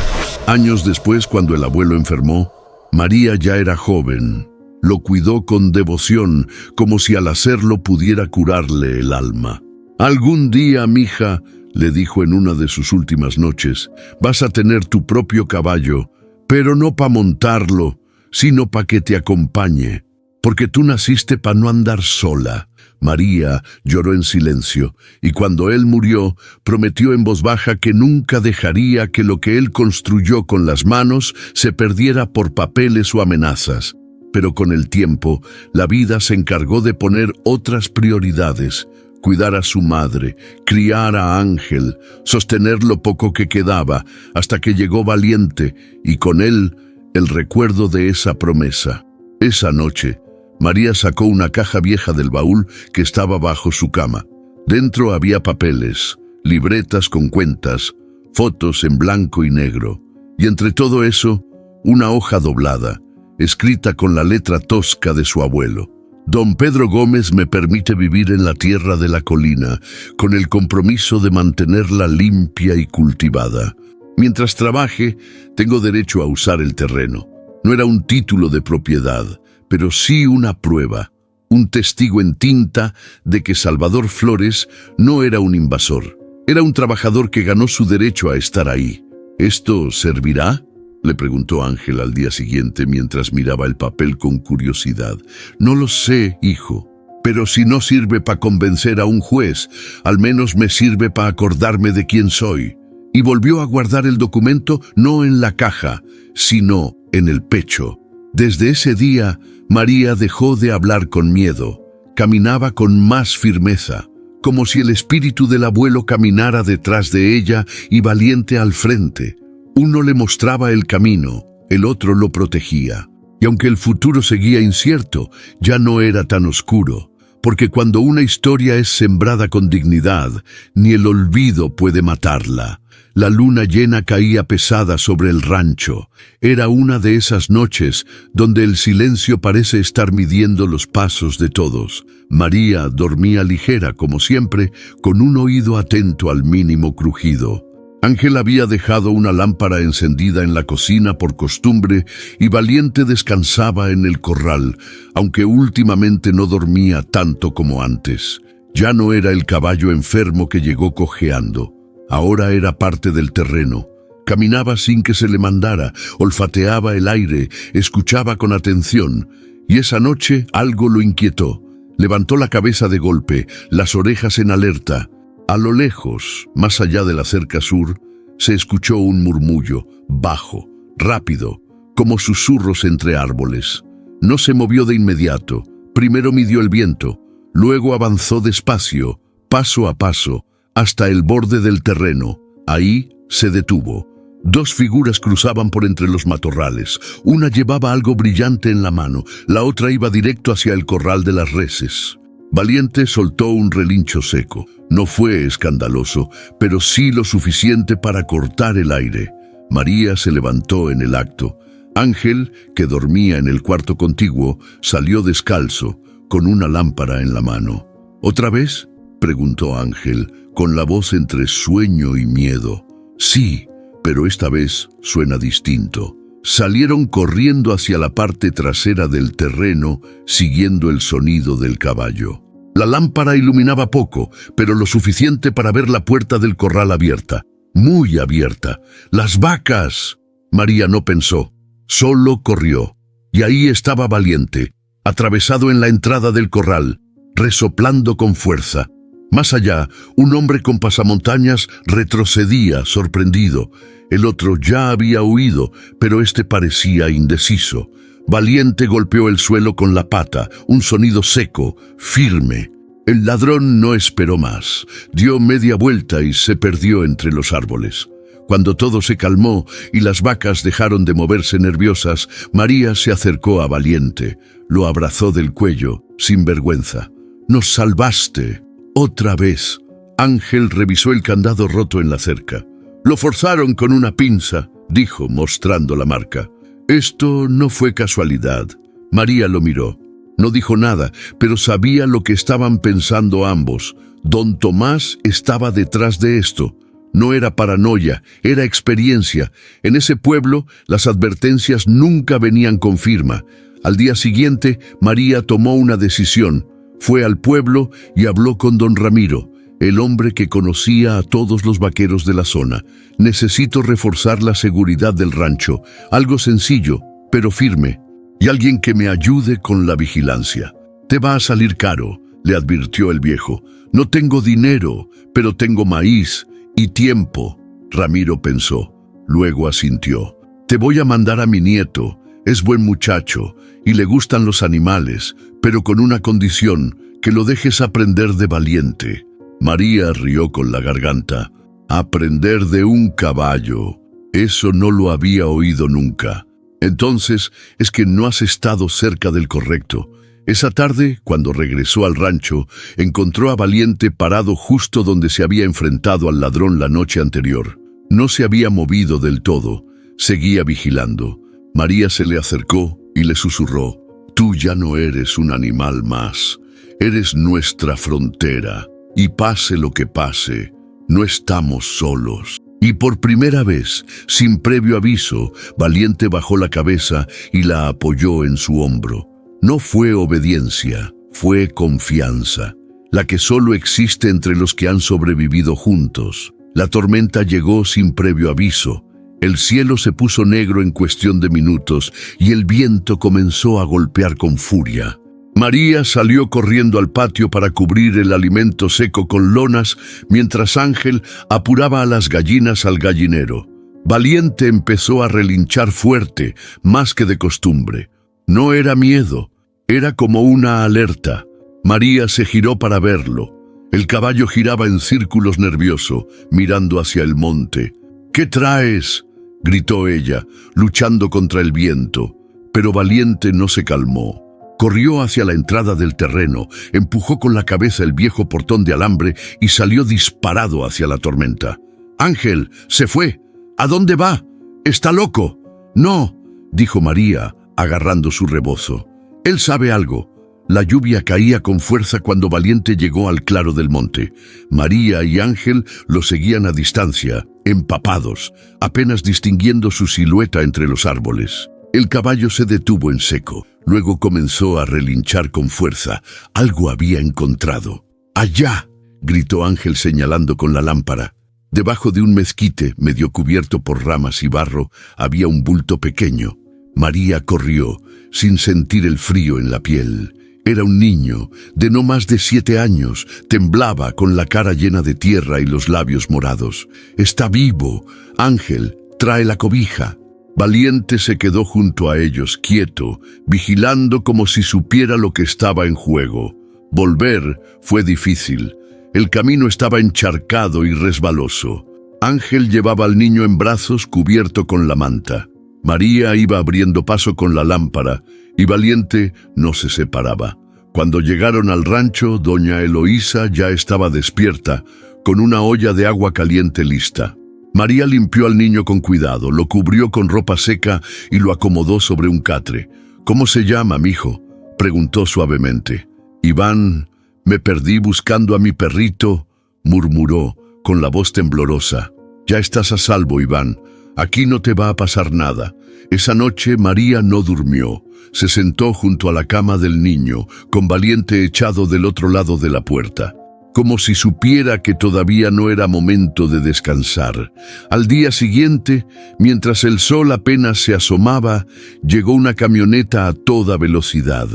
Años después, cuando el abuelo enfermó, María ya era joven. Lo cuidó con devoción, como si al hacerlo pudiera curarle el alma. «Algún día, mija», le dijo en una de sus últimas noches, «vas a tener tu propio caballo, pero no pa' montarlo, sino pa' que te acompañe, porque tú naciste pa' no andar sola». María lloró en silencio, y cuando él murió, prometió en voz baja que nunca dejaría que lo que él construyó con las manos se perdiera por papeles o amenazas. Pero con el tiempo, la vida se encargó de poner otras prioridades: cuidar a su madre, criar a Ángel, sostener lo poco que quedaba, hasta que llegó Valiente, y con él el recuerdo de esa promesa. Esa noche, María sacó una caja vieja del baúl que estaba bajo su cama. Dentro había papeles, libretas con cuentas, fotos en blanco y negro, y entre todo eso, una hoja doblada, escrita con la letra tosca de su abuelo. «Don Pedro Gómez me permite vivir en la tierra de la colina, con el compromiso de mantenerla limpia y cultivada. Mientras trabaje, tengo derecho a usar el terreno. No era un título de propiedad, pero sí una prueba, un testigo en tinta de que Salvador Flores no era un invasor. Era un trabajador que ganó su derecho a estar ahí. ¿Esto servirá?», le preguntó Ángel al día siguiente mientras miraba el papel con curiosidad. «No lo sé, hijo, pero si no sirve para convencer a un juez, al menos me sirve para acordarme de quién soy». Y volvió a guardar el documento no en la caja, sino en el pecho. Desde ese día, María dejó de hablar con miedo. Caminaba con más firmeza, como si el espíritu del abuelo caminara detrás de ella y Valiente al frente. Uno le mostraba el camino, el otro lo protegía. Y aunque el futuro seguía incierto, ya no era tan oscuro, porque cuando una historia es sembrada con dignidad, ni el olvido puede matarla. La luna llena caía pesada sobre el rancho. Era una de esas noches donde el silencio parece estar midiendo los pasos de todos. María dormía ligera, como siempre, con un oído atento al mínimo crujido. Ángel había dejado una lámpara encendida en la cocina por costumbre y Valiente descansaba en el corral, aunque últimamente no dormía tanto como antes. Ya no era el caballo enfermo que llegó cojeando. Ahora era parte del terreno. Caminaba sin que se le mandara, olfateaba el aire, escuchaba con atención, y esa noche algo lo inquietó. Levantó la cabeza de golpe, las orejas en alerta. A lo lejos, más allá de la cerca sur, se escuchó un murmullo, bajo, rápido, como susurros entre árboles. No se movió de inmediato. Primero midió el viento, luego avanzó despacio, paso a paso, hasta el borde del terreno. Ahí se detuvo. Dos figuras cruzaban por entre los matorrales. Una llevaba algo brillante en la mano, la otra iba directo hacia el corral de las reses. Valiente soltó un relincho seco. No fue escandaloso, pero sí lo suficiente para cortar el aire. María se levantó en el acto. Ángel, que dormía en el cuarto contiguo, salió descalzo, con una lámpara en la mano. «¿Otra vez?», preguntó Ángel, con la voz entre sueño y miedo. «Sí, pero esta vez suena distinto». Salieron corriendo hacia la parte trasera del terreno, siguiendo el sonido del caballo. La lámpara iluminaba poco, pero lo suficiente para ver la puerta del corral abierta. Muy abierta. ¡Las vacas! María no pensó, solo corrió. Y ahí estaba Valiente, atravesado en la entrada del corral, resoplando con fuerza. Más allá, un hombre con pasamontañas retrocedía, sorprendido. El otro ya había huido, pero este parecía indeciso. Valiente golpeó el suelo con la pata, un sonido seco, firme. El ladrón no esperó más. Dio media vuelta y se perdió entre los árboles. Cuando todo se calmó y las vacas dejaron de moverse nerviosas, María se acercó a Valiente. Lo abrazó del cuello, sin vergüenza. «Nos salvaste. Otra vez». Ángel revisó el candado roto en la cerca. «Lo forzaron con una pinza», dijo, mostrando la marca. «Esto no fue casualidad». María lo miró. No dijo nada, pero sabía lo que estaban pensando ambos. Don Tomás estaba detrás de esto. No era paranoia, era experiencia. En ese pueblo, las advertencias nunca venían con firma. Al día siguiente, María tomó una decisión. Fue al pueblo y habló con don Ramiro, el hombre que conocía a todos los vaqueros de la zona. Necesito reforzar la seguridad del rancho, algo sencillo, pero firme, y alguien que me ayude con la vigilancia. Te va a salir caro, le advirtió el viejo. No tengo dinero, pero tengo maíz y tiempo. Ramiro pensó, luego asintió. Te voy a mandar a mi nieto, es buen muchacho y le gustan los animales, pero con una condición, que lo dejes aprender de valiente. María rió con la garganta. Aprender de un caballo, eso no lo había oído nunca. Entonces es que no has estado cerca del correcto. Esa tarde, cuando regresó al rancho, encontró a Valiente parado justo donde se había enfrentado al ladrón la noche anterior. No se había movido del todo, seguía vigilando. María se le acercó y le susurró: «Tú ya no eres un animal más, eres nuestra frontera, y pase lo que pase, no estamos solos». Y por primera vez, sin previo aviso, Valiente bajó la cabeza y la apoyó en su hombro. No fue obediencia, fue confianza, la que solo existe entre los que han sobrevivido juntos. La tormenta llegó sin previo aviso. El cielo se puso negro en cuestión de minutos y el viento comenzó a golpear con furia. María salió corriendo al patio para cubrir el alimento seco con lonas, mientras Ángel apuraba a las gallinas al gallinero. Valiente empezó a relinchar fuerte, más que de costumbre. No era miedo, era como una alerta. María se giró para verlo. El caballo giraba en círculos nervioso, mirando hacia el monte. «¿Qué traes?», gritó ella, luchando contra el viento. Pero Valiente no se calmó. Corrió hacia la entrada del terreno, empujó con la cabeza el viejo portón de alambre y salió disparado hacia la tormenta. «Ángel, se fue. ¿A dónde va? ¿Está loco?» «No», dijo María, agarrando su rebozo. «Él sabe algo». La lluvia caía con fuerza cuando Valiente llegó al claro del monte. María y Ángel lo seguían a distancia, empapados, apenas distinguiendo su silueta entre los árboles. El caballo se detuvo en seco. Luego comenzó a relinchar con fuerza. Algo había encontrado. «¡Allá!», gritó Ángel señalando con la lámpara. Debajo de un mezquite, medio cubierto por ramas y barro, había un bulto pequeño. María corrió, sin sentir el frío en la piel. Era un niño, de no más de 7 años, temblaba con la cara llena de tierra y los labios morados. «Está vivo. Ángel, trae la cobija». Valiente se quedó junto a ellos, quieto, vigilando como si supiera lo que estaba en juego. Volver fue difícil. El camino estaba encharcado y resbaloso. Ángel llevaba al niño en brazos, cubierto con la manta. María iba abriendo paso con la lámpara, y Valiente no se separaba. Cuando llegaron al rancho, doña Eloísa ya estaba despierta, con una olla de agua caliente lista. María limpió al niño con cuidado, lo cubrió con ropa seca y lo acomodó sobre un catre. «¿Cómo se llama, mijo?», preguntó suavemente. «Iván, me perdí buscando a mi perrito», murmuró con la voz temblorosa. «Ya estás a salvo, Iván. Aquí no te va a pasar nada». Esa noche María no durmió. Se sentó junto a la cama del niño, con Valiente echado del otro lado de la puerta, como si supiera que todavía no era momento de descansar. Al día siguiente, mientras el sol apenas se asomaba, llegó una camioneta a toda velocidad.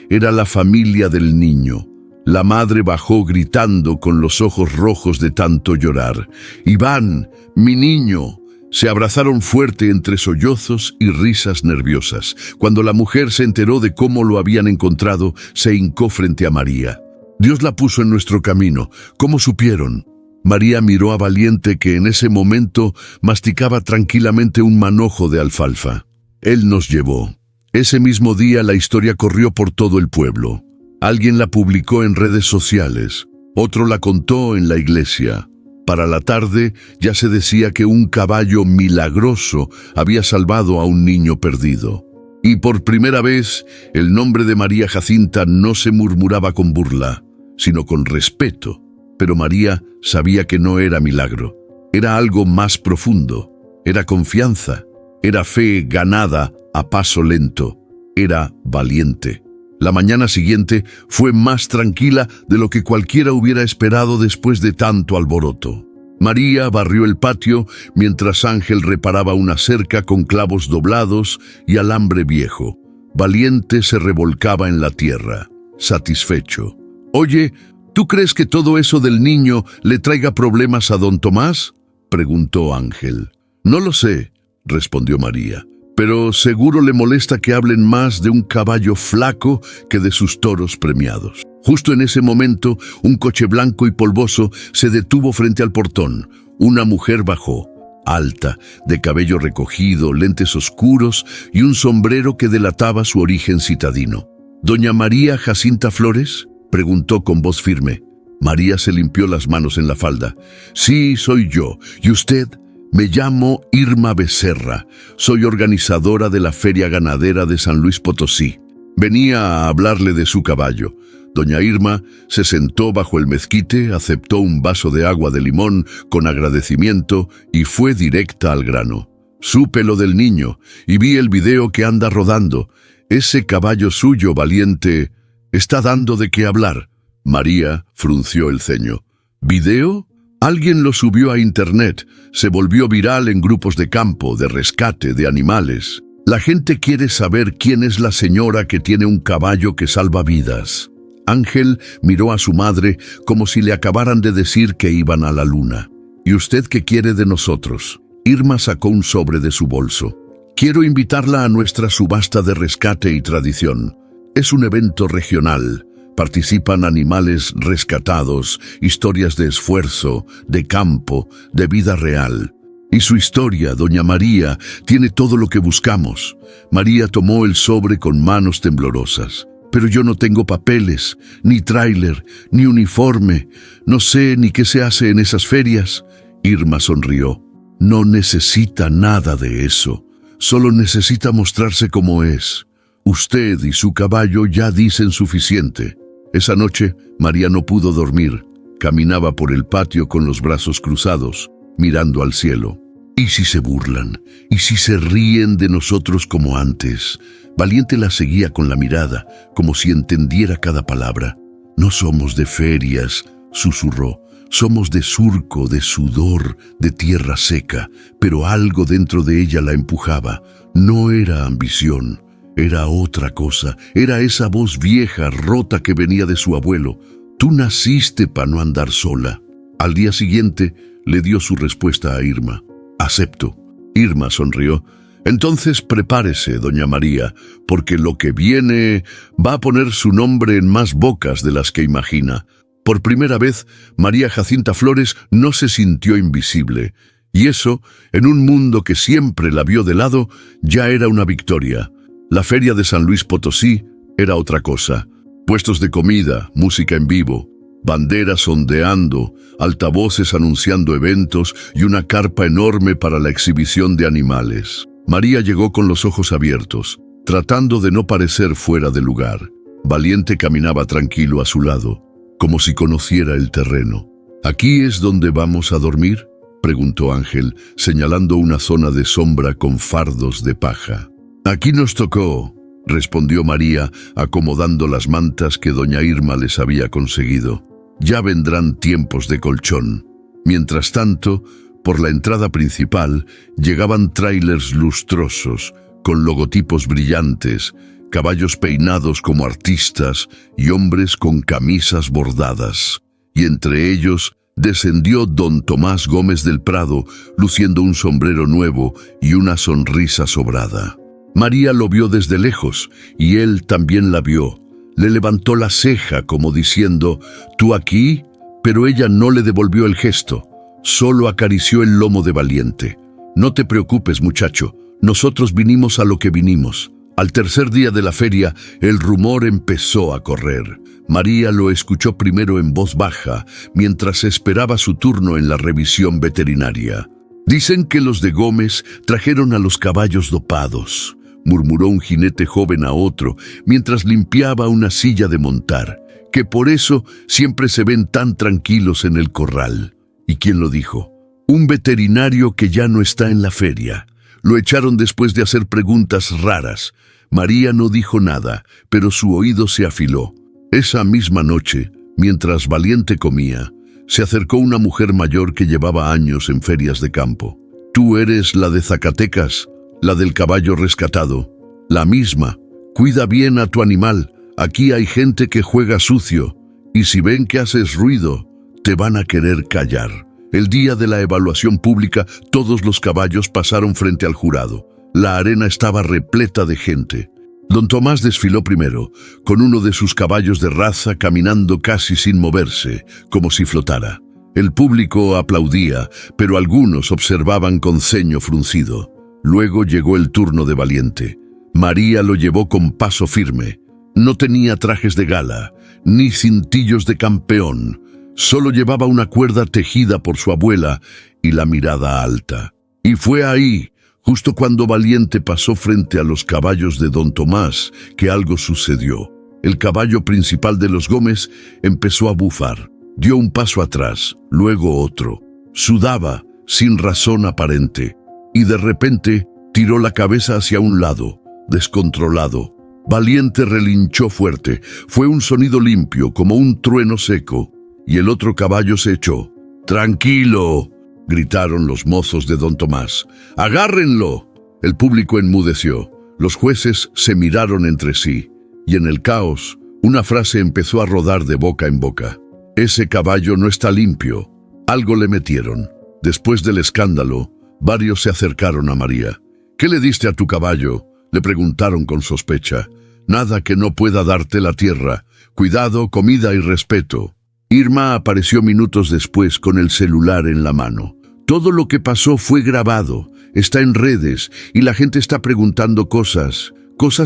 Era la familia del niño. La madre bajó gritando con los ojos rojos de tanto llorar. «Iván, mi niño». Se abrazaron fuerte entre sollozos y risas nerviosas. Cuando la mujer se enteró de cómo lo habían encontrado, se hincó frente a María. «Dios la puso en nuestro camino. ¿Cómo supieron?». María miró a Valiente, que en ese momento masticaba tranquilamente un manojo de alfalfa. «Él nos llevó». Ese mismo día la historia corrió por todo el pueblo. Alguien la publicó en redes sociales. Otro la contó en la iglesia. Para la tarde ya se decía que un caballo milagroso había salvado a un niño perdido. Y por primera vez, el nombre de María Jacinta no se murmuraba con burla, sino con respeto. Pero María sabía que no era milagro. Era algo más profundo. Era confianza. Era fe ganada a paso lento. era Valiente. La mañana siguiente fue más tranquila de lo que cualquiera hubiera esperado después de tanto alboroto. María barrió el patio mientras Ángel reparaba una cerca con clavos doblados y alambre viejo. Valiente se revolcaba en la tierra, satisfecho. «Oye, ¿tú crees que todo eso del niño le traiga problemas a don Tomás?», preguntó Ángel. «No lo sé», respondió María, «pero seguro le molesta que hablen más de un caballo flaco que de sus toros premiados». Justo en ese momento, un coche blanco y polvoso se detuvo frente al portón. Una mujer bajó, alta, de cabello recogido, lentes oscuros y un sombrero que delataba su origen citadino. «¿Doña María Jacinta Flores?», preguntó con voz firme. María se limpió las manos en la falda. «Sí, soy yo. ¿Y usted?» «Me llamo Irma Becerra. Soy organizadora de la Feria Ganadera de San Luis Potosí. Venía a hablarle de su caballo». Doña Irma se sentó bajo el mezquite, aceptó un vaso de agua de limón con agradecimiento y fue directa al grano. «Supe lo del niño y vi el video que anda rodando. Ese caballo suyo, Valiente, está dando de qué hablar». María frunció el ceño. «¿Video? Alguien lo subió a internet. Se volvió viral en grupos de campo, de rescate, de animales. La gente quiere saber quién es la señora que tiene un caballo que salva vidas». Ángel miró a su madre como si le acabaran de decir que iban a la luna. «¿Y usted qué quiere de nosotros?». Irma sacó un sobre de su bolso. «Quiero invitarla a nuestra subasta de rescate y tradición. Es un evento regional. Participan animales rescatados, historias de esfuerzo, de campo, de vida real. Y su historia, doña María, tiene todo lo que buscamos». María tomó el sobre con manos temblorosas. «Pero yo no tengo papeles, ni tráiler, ni uniforme. No sé ni qué se hace en esas ferias». Irma sonrió. «No necesita nada de eso. Solo necesita mostrarse como es. Usted y su caballo ya dicen suficiente». Esa noche, María no pudo dormir. Caminaba por el patio con los brazos cruzados, mirando al cielo. «¿Y si se burlan? ¿Y si se ríen de nosotros como antes?». Valiente la seguía con la mirada, como si entendiera cada palabra. «No somos de ferias», susurró. «Somos de surco, de sudor, de tierra seca». Pero algo dentro de ella la empujaba. No era ambición, era otra cosa. Era esa voz vieja, rota que venía de su abuelo. «Tú naciste para no andar sola». Al día siguiente le dio su respuesta a Irma. «Acepto». Irma sonrió. «Entonces prepárese, doña María, porque lo que viene va a poner su nombre en más bocas de las que imagina». Por primera vez, María Jacinta Flores no se sintió invisible, y eso, en un mundo que siempre la vio de lado, ya era una victoria. La feria de San Luis Potosí era otra cosa. Puestos de comida, música en vivo, banderas ondeando, altavoces anunciando eventos y una carpa enorme para la exhibición de animales. María llegó con los ojos abiertos, tratando de no parecer fuera de lugar. Valiente caminaba tranquilo a su lado, como si conociera el terreno. «¿Aquí es donde vamos a dormir?», preguntó Ángel, señalando una zona de sombra con fardos de paja. «Aquí nos tocó», respondió María, acomodando las mantas que doña Irma les había conseguido. «Ya vendrán tiempos de colchón». Mientras tanto, por la entrada principal llegaban tráilers lustrosos, con logotipos brillantes, caballos peinados como artistas y hombres con camisas bordadas. Y entre ellos descendió don Tomás Gómez del Prado, luciendo un sombrero nuevo y una sonrisa sobrada. María lo vio desde lejos, y él también la vio. Le levantó la ceja como diciendo, «¿Tú aquí?», pero ella no le devolvió el gesto. Solo acarició el lomo de Valiente. «No te preocupes, muchacho, nosotros vinimos a lo que vinimos». Al tercer día de la feria, el rumor empezó a correr. María lo escuchó primero en voz baja, mientras esperaba su turno en la revisión veterinaria. «Dicen que los de Gómez trajeron a los caballos dopados», murmuró un jinete joven a otro, mientras limpiaba una silla de montar, «que por eso siempre se ven tan tranquilos en el corral». ¿Y quién lo dijo? Un veterinario que ya no está en la feria. Lo echaron después de hacer preguntas raras. María no dijo nada, pero su oído se afiló. Esa misma noche, mientras Valiente comía, se acercó una mujer mayor que llevaba años en ferias de campo. «Tú eres la de Zacatecas, la del caballo rescatado». «La misma. Cuida bien a tu animal. Aquí hay gente que juega sucio, y si ven que haces ruido, te van a querer callar». El día de la evaluación pública, todos los caballos pasaron frente al jurado. La arena estaba repleta de gente. Don Tomás desfiló primero, con uno de sus caballos de raza caminando casi sin moverse, como si flotara. El público aplaudía, pero algunos observaban con ceño fruncido. Luego llegó el turno de Valiente. María lo llevó con paso firme. No tenía trajes de gala, ni cintillos de campeón. Solo llevaba una cuerda tejida por su abuela y la mirada alta. Y fue ahí, justo cuando Valiente pasó frente a los caballos de Don Tomás, que algo sucedió. El caballo principal de los Gómez empezó a bufar. Dio un paso atrás, luego otro. Sudaba, sin razón aparente. Y de repente, tiró la cabeza hacia un lado, descontrolado. Valiente relinchó fuerte. Fue un sonido limpio, como un trueno seco. Y el otro caballo se echó. «¡Tranquilo!», gritaron los mozos de Don Tomás. «¡Agárrenlo!». El público enmudeció. Los jueces se miraron entre sí. Y en el caos, una frase empezó a rodar de boca en boca. «Ese caballo no está limpio». Algo le metieron. Después del escándalo, varios se acercaron a María. «¿Qué le diste a tu caballo?», le preguntaron con sospecha. «Nada que no pueda darte la tierra. Cuidado, comida y respeto». Irma apareció minutos después con el celular en la mano. «Todo lo que pasó fue grabado, está en redes y la gente está preguntando cosas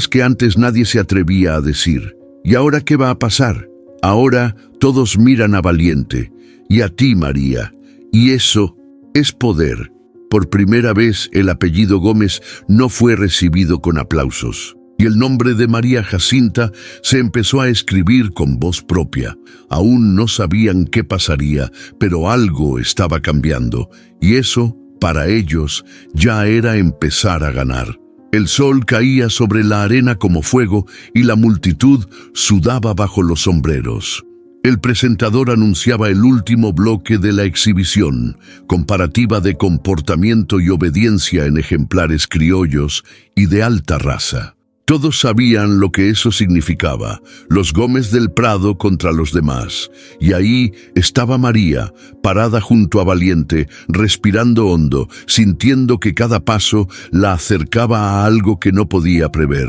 que antes nadie se atrevía a decir. ¿Y ahora qué va a pasar? Ahora todos miran a Valiente y a ti, María, y eso es poder». Por primera vez el apellido Gómez no fue recibido con aplausos. Y el nombre de María Jacinta se empezó a escribir con voz propia. Aún no sabían qué pasaría, pero algo estaba cambiando, y eso, para ellos, ya era empezar a ganar. El sol caía sobre la arena como fuego y la multitud sudaba bajo los sombreros. El presentador anunciaba el último bloque de la exhibición, comparativa de comportamiento y obediencia en ejemplares criollos y de alta raza. Todos sabían lo que eso significaba, los Gómez del Prado contra los demás. Y ahí estaba María, parada junto a Valiente, respirando hondo, sintiendo que cada paso la acercaba a algo que no podía prever.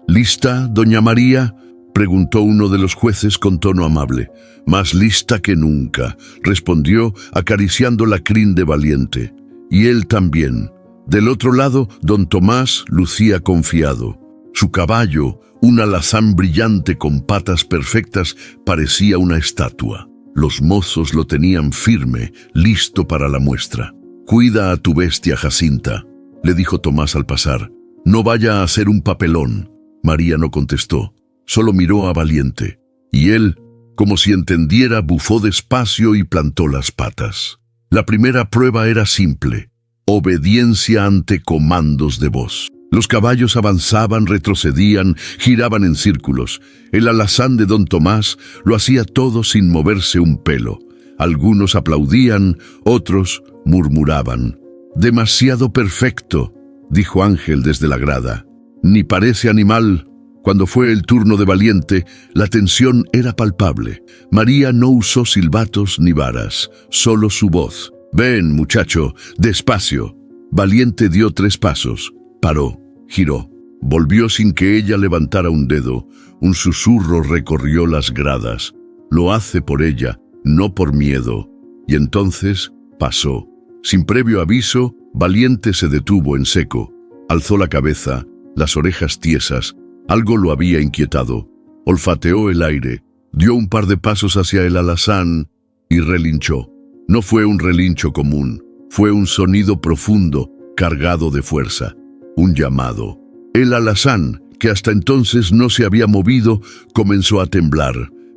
«¿Lista, doña María?», preguntó uno de los jueces con tono amable. «Más lista que nunca», respondió, acariciando la crin de Valiente. Y él también. Del otro lado, Don Tomás lucía confiado. Su caballo, un alazán brillante con patas perfectas, parecía una estatua. Los mozos lo tenían firme, listo para la muestra. «Cuida a tu bestia, Jacinta», le dijo Tomás al pasar. «No vaya a hacer un papelón». María no contestó, solo miró a Valiente. Y él, como si entendiera, bufó despacio y plantó las patas. La primera prueba era simple: obediencia ante comandos de voz. Los caballos avanzaban, retrocedían, giraban en círculos. El alazán de Don Tomás lo hacía todo sin moverse un pelo. Algunos aplaudían, otros murmuraban. «Demasiado perfecto», dijo Ángel desde la grada. «Ni parece animal». Cuando fue el turno de Valiente, la tensión era palpable. María no usó silbatos ni varas, solo su voz. «Ven, muchacho, despacio». Valiente dio 3 pasos. Paró, giró, volvió sin que ella levantara un dedo. Un susurro recorrió las gradas. «Lo hace por ella, no por miedo». Y entonces pasó. Sin previo aviso, Valiente se detuvo en seco. Alzó la cabeza, las orejas tiesas. Algo lo había inquietado. Olfateó el aire, dio un par de pasos hacia el alazán y relinchó. No fue un relincho común, fue un sonido profundo, cargado de fuerza. Un llamado. El alazán, que hasta entonces no se había movido, comenzó a temblar.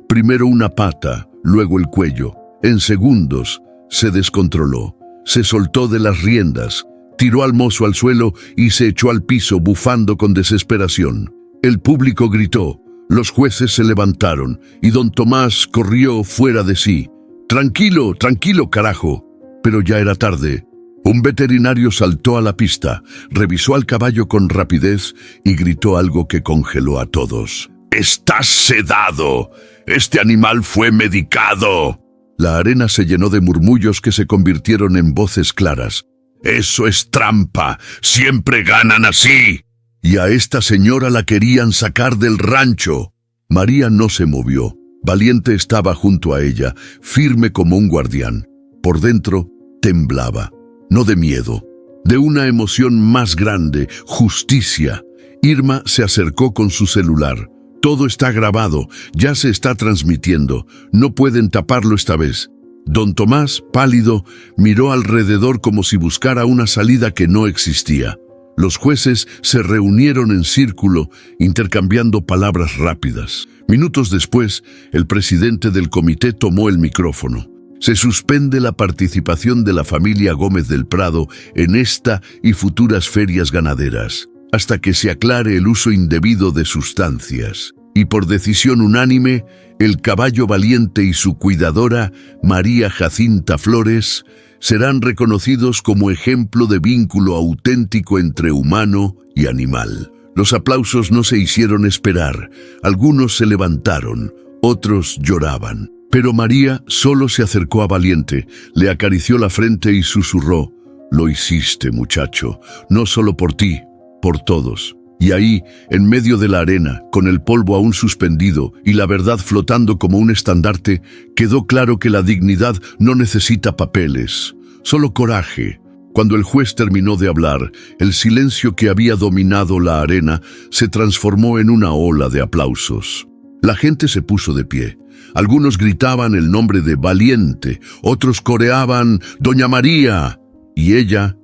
Primero una pata, luego el cuello. En segundos, se descontroló. Se soltó de las riendas, tiró al mozo al suelo y se echó al piso bufando con desesperación. El público gritó, los jueces se levantaron y don Tomás corrió fuera de sí. «Tranquilo, tranquilo, carajo». Pero ya era tarde. Un veterinario saltó a la pista, revisó al caballo con rapidez y gritó algo que congeló a todos. «¡Estás sedado! ¡Este animal fue medicado!». La arena se llenó de murmullos que se convirtieron en voces claras. «¡Eso es trampa! ¡Siempre ganan así!». Y a esta señora la querían sacar del rancho. María no se movió. Valiente estaba junto a ella, firme como un guardián. Por dentro temblaba, no de miedo, de una emoción más grande, justicia. Irma se acercó con su celular. Todo está grabado, ya se está transmitiendo. No pueden taparlo esta vez. Don Tomás, pálido, miró alrededor como si buscara una salida que no existía. Los jueces se reunieron en círculo, intercambiando palabras rápidas. Minutos después, el presidente del comité tomó el micrófono. Se suspende la participación de la familia Gómez del Prado en esta y futuras ferias ganaderas, hasta que se aclare el uso indebido de sustancias. Y por decisión unánime, el caballo Valiente y su cuidadora, María Jacinta Flores, serán reconocidos como ejemplo de vínculo auténtico entre humano y animal. Los aplausos no se hicieron esperar. Algunos se levantaron, otros lloraban. Pero María solo se acercó a Valiente, le acarició la frente y susurró: «Lo hiciste, muchacho, no solo por ti, por todos». Y ahí, en medio de la arena, con el polvo aún suspendido y la verdad flotando como un estandarte, quedó claro que la dignidad no necesita papeles, solo coraje. Cuando el juez terminó de hablar, el silencio que había dominado la arena se transformó en una ola de aplausos. La gente se puso de pie. Algunos gritaban el nombre de Valiente, otros coreaban «Doña María». Y ella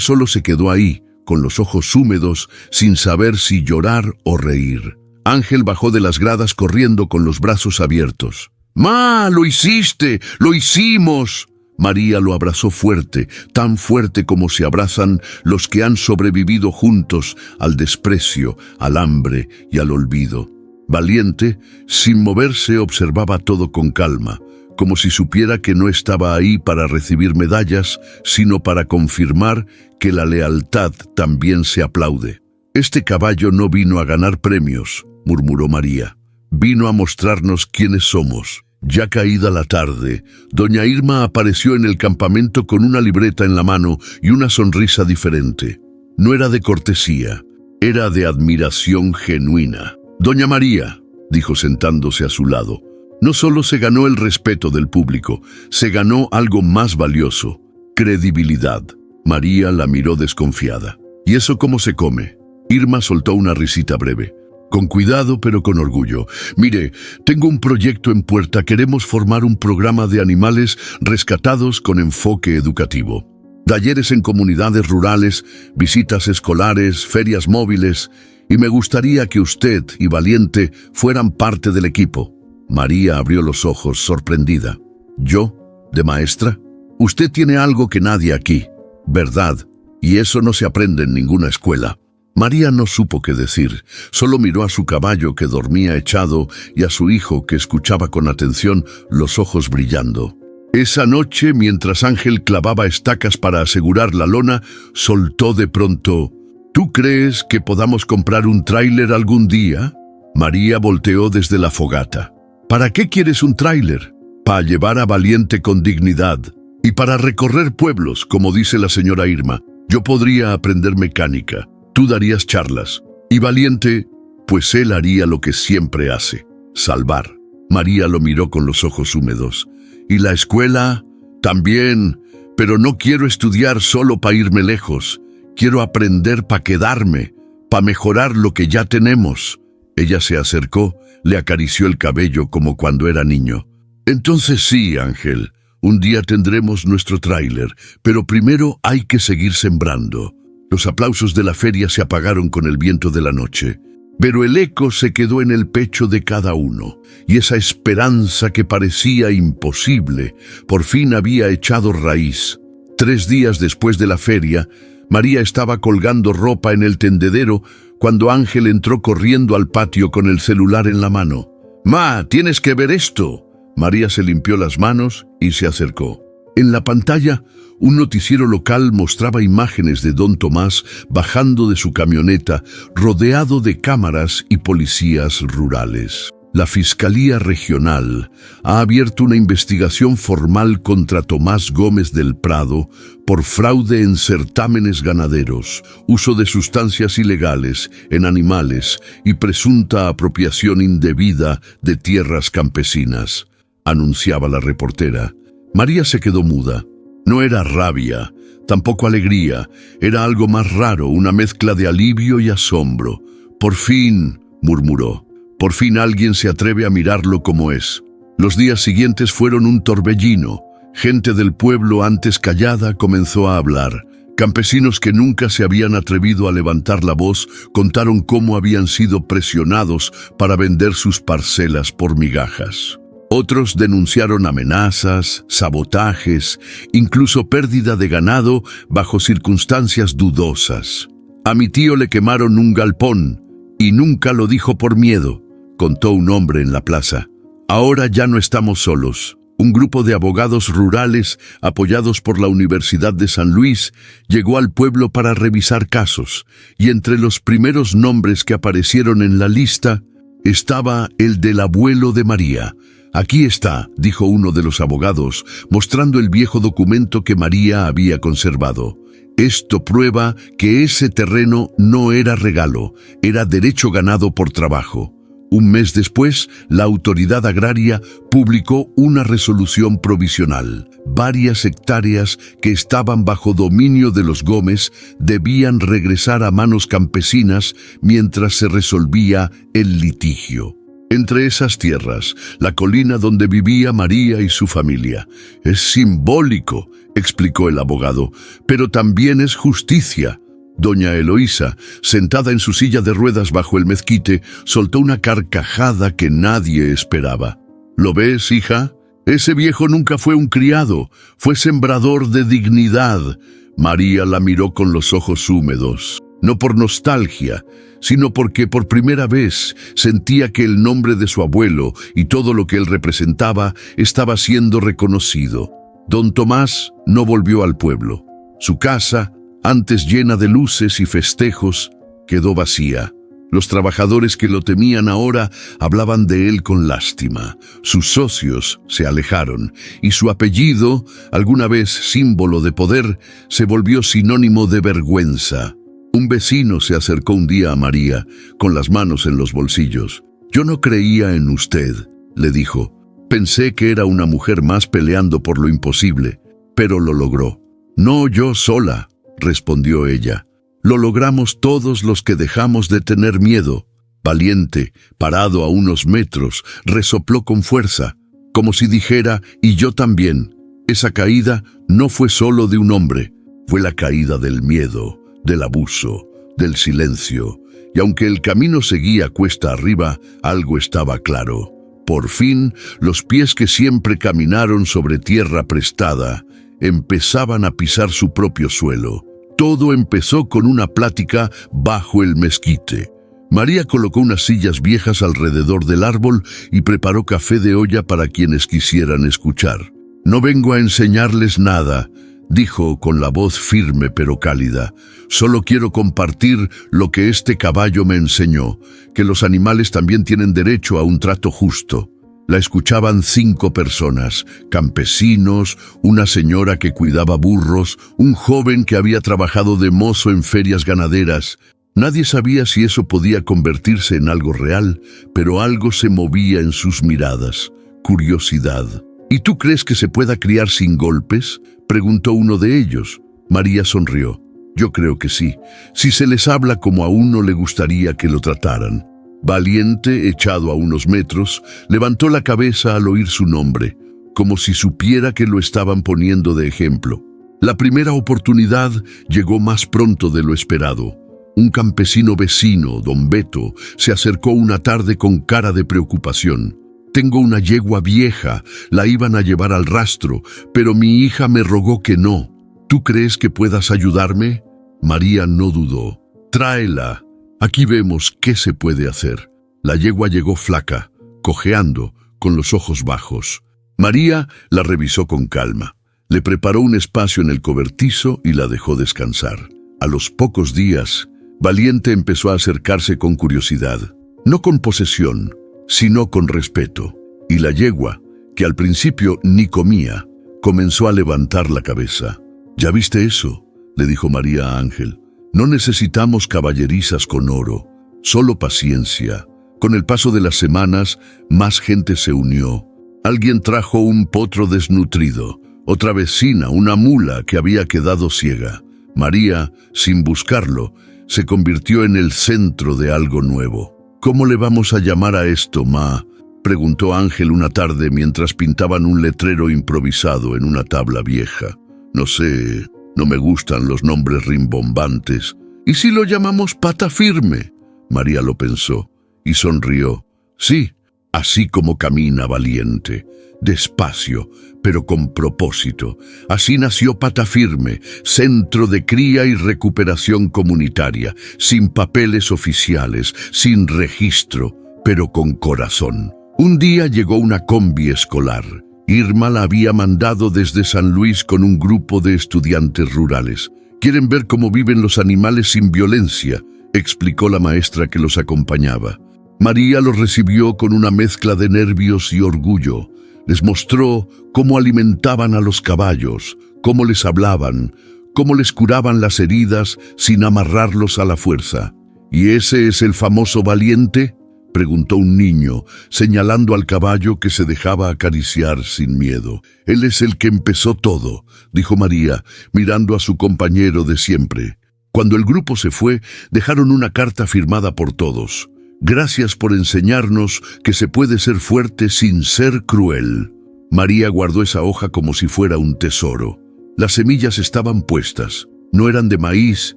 solo se quedó ahí, con los ojos húmedos, sin saber si llorar o reír. Ángel bajó de las gradas corriendo con los brazos abiertos. «¡Ma, lo hiciste! ¡Lo hicimos!». María lo abrazó fuerte, tan fuerte como se abrazan los que han sobrevivido juntos al desprecio, al hambre y al olvido. Valiente, sin moverse, observaba todo con calma, como si supiera que no estaba ahí para recibir medallas, sino para confirmar que la lealtad también se aplaude. «Este caballo no vino a ganar premios», murmuró María. «Vino a mostrarnos quiénes somos». Ya caída la tarde, doña Irma apareció en el campamento con una libreta en la mano y una sonrisa diferente. No era de cortesía, era de admiración genuina. «Doña María», dijo sentándose a su lado, «no solo se ganó el respeto del público, se ganó algo más valioso, credibilidad». María la miró desconfiada. «¿Y eso cómo se come?». Irma soltó una risita breve. «Con cuidado, pero con orgullo. Mire, tengo un proyecto en puerta. Queremos formar un programa de animales rescatados con enfoque educativo. Talleres en comunidades rurales, visitas escolares, ferias móviles. Y me gustaría que usted y Valiente fueran parte del equipo». María abrió los ojos, sorprendida. «¿Yo? ¿De maestra? Usted tiene algo que nadie aquí. ¿Verdad? Y eso no se aprende en ninguna escuela». María no supo qué decir, solo miró a su caballo que dormía echado y a su hijo que escuchaba con atención, los ojos brillando. Esa noche, mientras Ángel clavaba estacas para asegurar la lona, soltó de pronto: «¿Tú crees que podamos comprar un tráiler algún día?». María volteó desde la fogata. «¿Para qué quieres un tráiler?». «Para llevar a Valiente con dignidad. Y para recorrer pueblos, como dice la señora Irma. Yo podría aprender mecánica. Tú darías charlas. Y Valiente, pues él haría lo que siempre hace: salvar». María lo miró con los ojos húmedos. «¿Y la escuela?». «También, pero no quiero estudiar solo para irme lejos. Quiero aprender para quedarme, para mejorar lo que ya tenemos». Ella se acercó, le acarició el cabello como cuando era niño. «Entonces sí, Ángel, un día tendremos nuestro tráiler, pero primero hay que seguir sembrando». Los aplausos de la feria se apagaron con el viento de la noche, pero el eco se quedó en el pecho de cada uno, y esa esperanza que parecía imposible, por fin había echado raíz. 3 días después de la feria, María estaba colgando ropa en el tendedero cuando Ángel entró corriendo al patio con el celular en la mano. «Ma, tienes que ver esto». María se limpió las manos y se acercó. En la pantalla, un noticiero local mostraba imágenes de don Tomás bajando de su camioneta, rodeado de cámaras y policías rurales. La Fiscalía Regional ha abierto una investigación formal contra Tomás Gómez del Prado por fraude en certámenes ganaderos, uso de sustancias ilegales en animales y presunta apropiación indebida de tierras campesinas, anunciaba la reportera. María se quedó muda. No era rabia, tampoco alegría, era algo más raro, una mezcla de alivio y asombro. «Por fin», murmuró, «por fin alguien se atreve a mirarlo como es». Los días siguientes fueron un torbellino. Gente del pueblo antes callada comenzó a hablar. Campesinos que nunca se habían atrevido a levantar la voz contaron cómo habían sido presionados para vender sus parcelas por migajas. Otros denunciaron amenazas, sabotajes, incluso pérdida de ganado bajo circunstancias dudosas. «A mi tío le quemaron un galpón y nunca lo dijo por miedo», contó un hombre en la plaza. «Ahora ya no estamos solos». Un grupo de abogados rurales, apoyados por la Universidad de San Luis, llegó al pueblo para revisar casos, y entre los primeros nombres que aparecieron en la lista estaba el del abuelo de María. «Aquí está», dijo uno de los abogados, mostrando el viejo documento que María había conservado. «Esto prueba que ese terreno no era regalo, era derecho ganado por trabajo». Un mes después, la autoridad agraria publicó una resolución provisional. Varias hectáreas que estaban bajo dominio de los Gómez debían regresar a manos campesinas mientras se resolvía el litigio. Entre esas tierras, la colina donde vivía María y su familia. «Es simbólico», explicó el abogado, «pero también es justicia». Doña Eloísa, sentada en su silla de ruedas bajo el mezquite, soltó una carcajada que nadie esperaba. «¿Lo ves, hija? Ese viejo nunca fue un criado, fue sembrador de dignidad». María la miró con los ojos húmedos, no por nostalgia, sino porque por primera vez sentía que el nombre de su abuelo y todo lo que él representaba estaba siendo reconocido. Don Tomás no volvió al pueblo. Su casa, antes llena de luces y festejos, quedó vacía. Los trabajadores que lo temían ahora hablaban de él con lástima. Sus socios se alejaron y su apellido, alguna vez símbolo de poder, se volvió sinónimo de vergüenza. Un vecino se acercó un día a María, con las manos en los bolsillos. «Yo no creía en usted», le dijo. «Pensé que era una mujer más peleando por lo imposible, pero lo logró». «No yo sola», respondió ella. «Lo logramos todos los que dejamos de tener miedo». Valiente, parado a unos metros, resopló con fuerza, como si dijera, «y yo también». Esa caída no fue solo de un hombre, fue la caída del miedo, del abuso, del silencio. Y aunque el camino seguía cuesta arriba, algo estaba claro. Por fin, los pies que siempre caminaron sobre tierra prestada empezaban a pisar su propio suelo. Todo empezó con una plática bajo el mezquite. María colocó unas sillas viejas alrededor del árbol y preparó café de olla para quienes quisieran escuchar. «No vengo a enseñarles nada», dijo con la voz firme pero cálida. «Solo quiero compartir lo que este caballo me enseñó, que los animales también tienen derecho a un trato justo». La escuchaban 5 personas, campesinos, una señora que cuidaba burros, un joven que había trabajado de mozo en ferias ganaderas. Nadie sabía si eso podía convertirse en algo real, pero algo se movía en sus miradas. Curiosidad. «¿Y tú crees que se pueda criar sin golpes?», preguntó uno de ellos. María sonrió. «Yo creo que sí, si se les habla como a uno le gustaría que lo trataran». Valiente, echado a unos metros, levantó la cabeza al oír su nombre, como si supiera que lo estaban poniendo de ejemplo. La primera oportunidad llegó más pronto de lo esperado. Un campesino vecino, don Beto, se acercó una tarde con cara de preocupación. «Tengo una yegua vieja, la iban a llevar al rastro, pero mi hija me rogó que no. ¿Tú crees que puedas ayudarme?». María no dudó. «Tráela», Aquí vemos qué se puede hacer. La yegua llegó flaca, cojeando, con los ojos bajos. María la revisó con calma. Le preparó un espacio en el cobertizo y la dejó descansar. A los pocos días, Valiente empezó a acercarse con curiosidad, no con posesión, sino con respeto. Y la yegua, que al principio ni comía, comenzó a levantar la cabeza. «¿Ya viste eso?», le dijo María a Ángel. «No necesitamos caballerizas con oro, solo paciencia». Con el paso de las semanas, más gente se unió. Alguien trajo un potro desnutrido, otra vecina, una mula que había quedado ciega. María, sin buscarlo, se convirtió en el centro de algo nuevo. «¿Cómo le vamos a llamar a esto, ma?», preguntó Ángel una tarde mientras pintaban un letrero improvisado en una tabla vieja. «No sé, no me gustan los nombres rimbombantes. ¿Y si lo llamamos Pata Firme?». María lo pensó y sonrió. «Sí, así como camina Valiente, despacio, pero con propósito. Así nació Pata Firme, centro de cría y recuperación comunitaria, sin papeles oficiales, sin registro, pero con corazón». Un día llegó una combi escolar. Irma la había mandado desde San Luis con un grupo de estudiantes rurales. «Quieren ver cómo viven los animales sin violencia», explicó la maestra que los acompañaba. María los recibió con una mezcla de nervios y orgullo. Les mostró cómo alimentaban a los caballos, cómo les hablaban, cómo les curaban las heridas sin amarrarlos a la fuerza. «¿Y ese es el famoso Valiente?», preguntó un niño, señalando al caballo que se dejaba acariciar sin miedo. «Él es el que empezó todo», dijo María, mirando a su compañero de siempre. Cuando el grupo se fue, dejaron una carta firmada por todos. «Gracias por enseñarnos que se puede ser fuerte sin ser cruel». María guardó esa hoja como si fuera un tesoro. Las semillas estaban puestas. No eran de maíz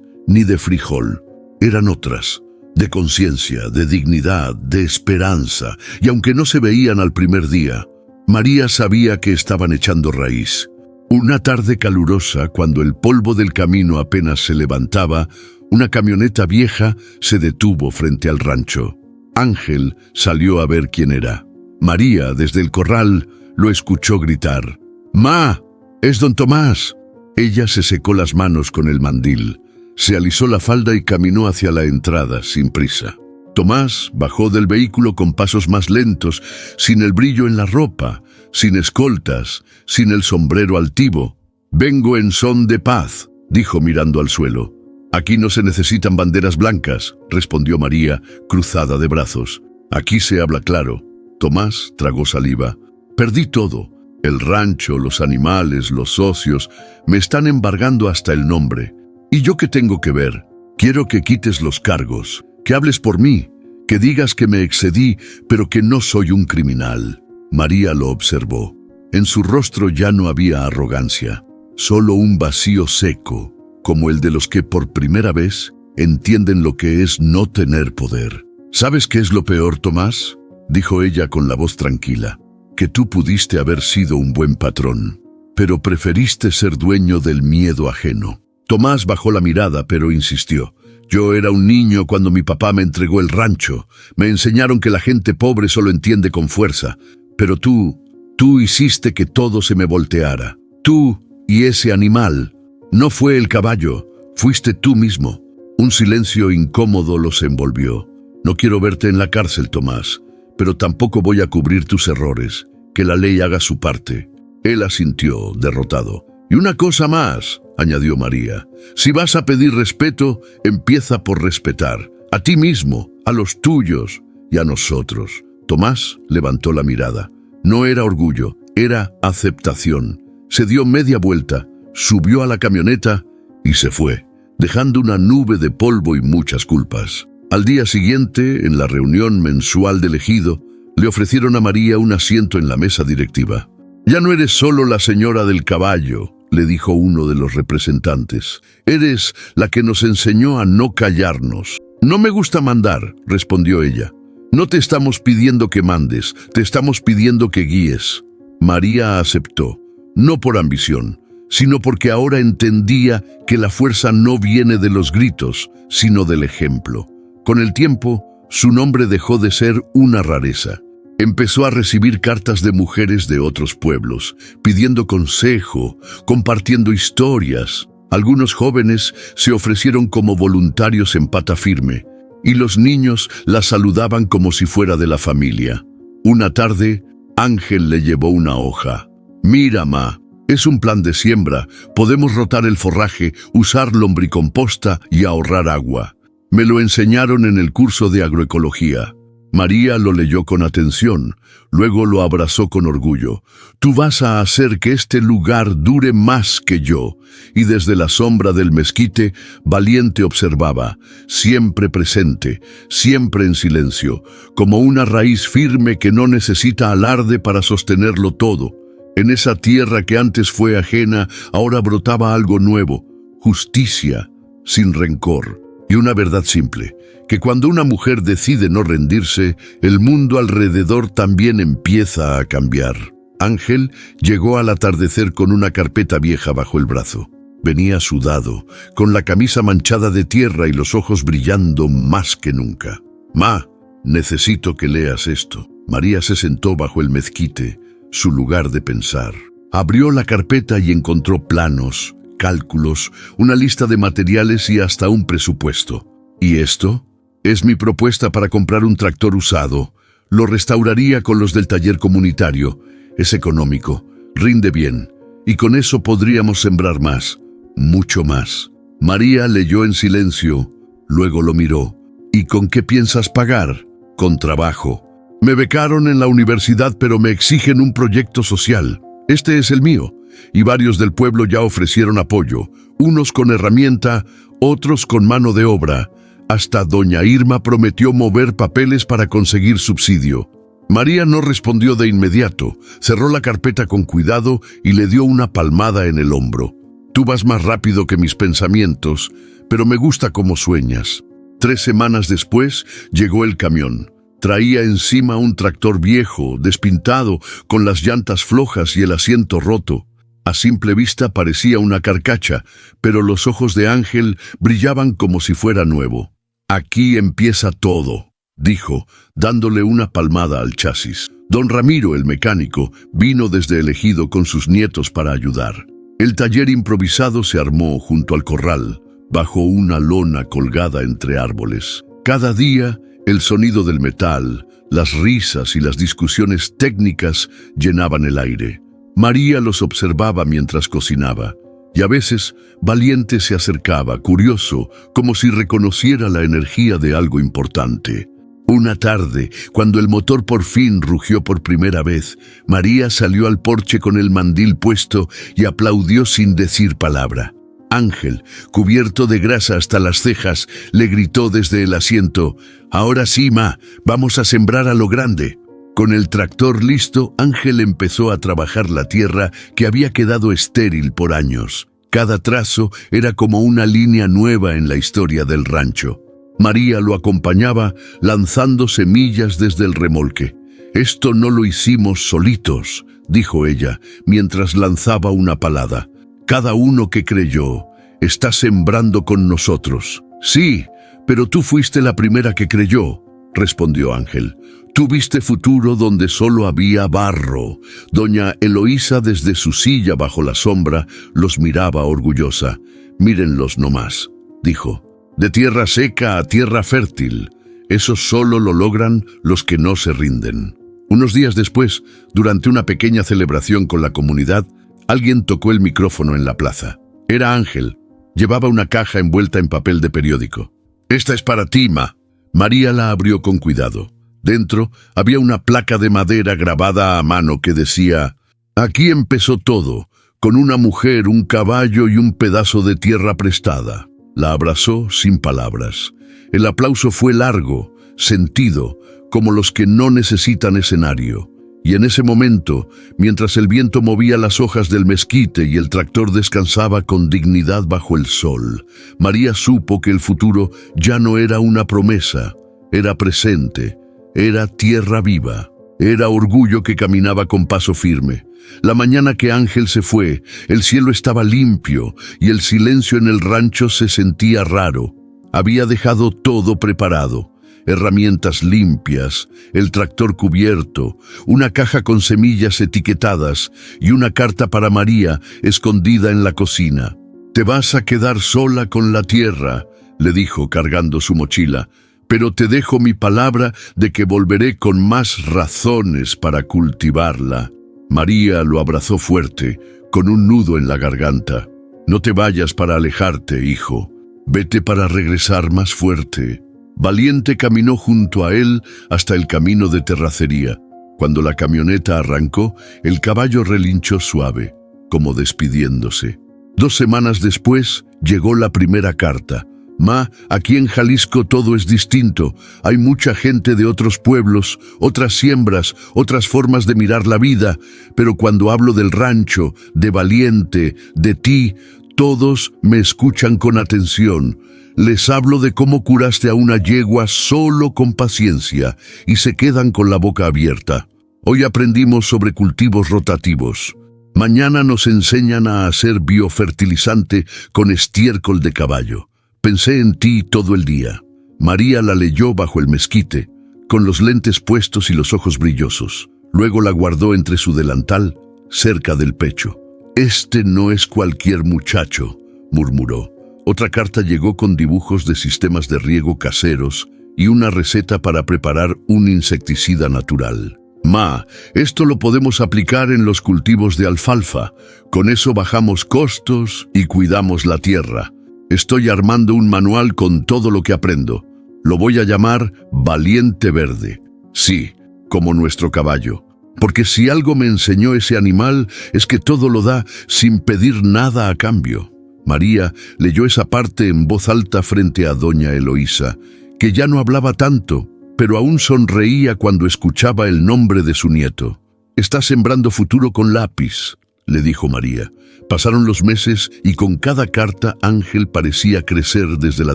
ni de frijol. Eran otras. De conciencia, de dignidad, de esperanza, y aunque no se veían al primer día, María sabía que estaban echando raíz. Una tarde calurosa, cuando el polvo del camino apenas se levantaba, una camioneta vieja se detuvo frente al rancho. Ángel salió a ver quién era. María, desde el corral, lo escuchó gritar: «¡Ma! ¡Es don Tomás!». Ella se secó las manos con el mandil. Se alisó la falda y caminó hacia la entrada, sin prisa. Tomás bajó del vehículo con pasos más lentos, sin el brillo en la ropa, sin escoltas, sin el sombrero altivo. «Vengo en son de paz», dijo mirando al suelo. «Aquí no se necesitan banderas blancas», respondió María, cruzada de brazos. «Aquí se habla claro». Tomás tragó saliva. «Perdí todo. El rancho, los animales, los socios, me están embargando hasta el nombre. ¿Y yo qué tengo que ver? Quiero que quites los cargos, que hables por mí, que digas que me excedí, pero que no soy un criminal». María lo observó. En su rostro ya no había arrogancia, solo un vacío seco, como el de los que por primera vez entienden lo que es no tener poder. «¿Sabes qué es lo peor, Tomás?», dijo ella con la voz tranquila. «Que tú pudiste haber sido un buen patrón, pero preferiste ser dueño del miedo ajeno». Tomás bajó la mirada, pero insistió. «Yo era un niño cuando mi papá me entregó el rancho. Me enseñaron que la gente pobre solo entiende con fuerza. Pero tú hiciste que todo se me volteara. Tú y ese animal. No fue el caballo, fuiste tú mismo». Un silencio incómodo los envolvió. «No quiero verte en la cárcel, Tomás, pero tampoco voy a cubrir tus errores. Que la ley haga su parte». Él asintió, derrotado. «Y una cosa más», añadió María. «Si vas a pedir respeto, empieza por respetar. A ti mismo, a los tuyos y a nosotros». Tomás levantó la mirada. No era orgullo, era aceptación. Se dio media vuelta, subió a la camioneta y se fue, dejando una nube de polvo y muchas culpas. Al día siguiente, en la reunión mensual del ejido, le ofrecieron a María un asiento en la mesa directiva. «Ya no eres solo la señora del caballo», le dijo uno de los representantes. «Eres la que nos enseñó a no callarnos». «No me gusta mandar», respondió ella. «No te estamos pidiendo que mandes, te estamos pidiendo que guíes». María aceptó, no por ambición, sino porque ahora entendía que la fuerza no viene de los gritos, sino del ejemplo. Con el tiempo, su nombre dejó de ser una rareza. Empezó a recibir cartas de mujeres de otros pueblos, pidiendo consejo, compartiendo historias. Algunos jóvenes se ofrecieron como voluntarios en Pata Firme, y los niños la saludaban como si fuera de la familia. Una tarde, Ángel le llevó una hoja. «Mira, ma, es un plan de siembra. Podemos rotar el forraje, usar lombricomposta y ahorrar agua. Me lo enseñaron en el curso de agroecología». María lo leyó con atención, luego lo abrazó con orgullo. «Tú vas a hacer que este lugar dure más que yo». Y desde la sombra del mezquite, Valiente observaba, siempre presente, siempre en silencio, como una raíz firme que no necesita alarde para sostenerlo todo. En esa tierra que antes fue ajena, ahora brotaba algo nuevo, justicia, sin rencor, y una verdad simple, que cuando una mujer decide no rendirse, el mundo alrededor también empieza a cambiar. Ángel llegó al atardecer con una carpeta vieja bajo el brazo. Venía sudado, con la camisa manchada de tierra y los ojos brillando más que nunca. «Ma, necesito que leas esto». María se sentó bajo el mezquite, su lugar de pensar. Abrió la carpeta y encontró planos, cálculos, una lista de materiales y hasta un presupuesto. «¿Y esto? Es mi propuesta para comprar un tractor usado. Lo restauraría con los del taller comunitario. Es económico, rinde bien, y con eso podríamos sembrar más, mucho más». María leyó en silencio, luego lo miró. «¿Y con qué piensas pagar?» «Con trabajo. Me becaron en la universidad, pero me exigen un proyecto social. Este es el mío, y varios del pueblo ya ofrecieron apoyo, unos con herramienta, otros con mano de obra. Hasta doña Irma prometió mover papeles para conseguir subsidio». María no respondió de inmediato, cerró la carpeta con cuidado y le dio una palmada en el hombro. «Tú vas más rápido que mis pensamientos, pero me gusta cómo sueñas». 3 semanas después llegó el camión. Traía encima un tractor viejo, despintado, con las llantas flojas y el asiento roto. A simple vista parecía una carcacha, pero los ojos de Ángel brillaban como si fuera nuevo. «Aquí empieza todo», dijo, dándole una palmada al chasis. Don Ramiro, el mecánico, vino desde el ejido con sus nietos para ayudar. El taller improvisado se armó junto al corral, bajo una lona colgada entre árboles. Cada día, el sonido del metal, las risas y las discusiones técnicas llenaban el aire. María los observaba mientras cocinaba, y a veces Valiente se acercaba, curioso, como si reconociera la energía de algo importante. Una tarde, cuando el motor por fin rugió por primera vez, María salió al porche con el mandil puesto y aplaudió sin decir palabra. Ángel, cubierto de grasa hasta las cejas, le gritó desde el asiento: «Ahora sí, ma, vamos a sembrar a lo grande». Con el tractor listo, Ángel empezó a trabajar la tierra que había quedado estéril por años. Cada trazo era como una línea nueva en la historia del rancho. María lo acompañaba, lanzando semillas desde el remolque. «Esto no lo hicimos solitos», dijo ella, mientras lanzaba una palada. «Cada uno que creyó está sembrando con nosotros». «Sí, pero tú fuiste la primera que creyó», respondió Ángel. «Tú viste futuro donde solo había barro». Doña Eloísa, desde su silla bajo la sombra, los miraba orgullosa. «Mírenlos nomás», dijo. «De tierra seca a tierra fértil. Eso solo lo logran los que no se rinden». Unos días después, durante una pequeña celebración con la comunidad, alguien tocó el micrófono en la plaza. Era Ángel. Llevaba una caja envuelta en papel de periódico. «Esta es para ti, ma». María la abrió con cuidado. Dentro había una placa de madera grabada a mano que decía: «Aquí empezó todo, con una mujer, un caballo y un pedazo de tierra prestada». La abrazó sin palabras. El aplauso fue largo, sentido, como los que no necesitan escenario. Y en ese momento, mientras el viento movía las hojas del mezquite y el tractor descansaba con dignidad bajo el sol, María supo que el futuro ya no era una promesa, era presente, era tierra viva, era orgullo que caminaba con paso firme. La mañana que Ángel se fue, el cielo estaba limpio y el silencio en el rancho se sentía raro. Había dejado todo preparado: herramientas limpias, el tractor cubierto, una caja con semillas etiquetadas y una carta para María escondida en la cocina. «Te vas a quedar sola con la tierra», le dijo cargando su mochila, «pero te dejo mi palabra de que volveré con más razones para cultivarla». María lo abrazó fuerte, con un nudo en la garganta. «No te vayas para alejarte, hijo. Vete para regresar más fuerte». Valiente caminó junto a él hasta el camino de terracería. Cuando la camioneta arrancó, el caballo relinchó suave, como despidiéndose. 2 semanas después, llegó la primera carta. «Ma, aquí en Jalisco todo es distinto. Hay mucha gente de otros pueblos, otras siembras, otras formas de mirar la vida. Pero cuando hablo del rancho, de Valiente, de ti, todos me escuchan con atención. Les hablo de cómo curaste a una yegua solo con paciencia y se quedan con la boca abierta. Hoy aprendimos sobre cultivos rotativos. Mañana nos enseñan a hacer biofertilizante con estiércol de caballo. Pensé en ti todo el día». María la leyó bajo el mezquite, con los lentes puestos y los ojos brillosos. Luego la guardó entre su delantal, cerca del pecho. «Este no es cualquier muchacho», murmuró. Otra carta llegó con dibujos de sistemas de riego caseros y una receta para preparar un insecticida natural. «Ma, esto lo podemos aplicar en los cultivos de alfalfa. Con eso bajamos costos y cuidamos la tierra. Estoy armando un manual con todo lo que aprendo. Lo voy a llamar Valiente Verde. Sí, como nuestro caballo. Porque si algo me enseñó ese animal es que todo lo da sin pedir nada a cambio». María leyó esa parte en voz alta frente a doña Eloísa, que ya no hablaba tanto, pero aún sonreía cuando escuchaba el nombre de su nieto. «Está sembrando futuro con lápiz», le dijo María. Pasaron los meses y con cada carta Ángel parecía crecer desde la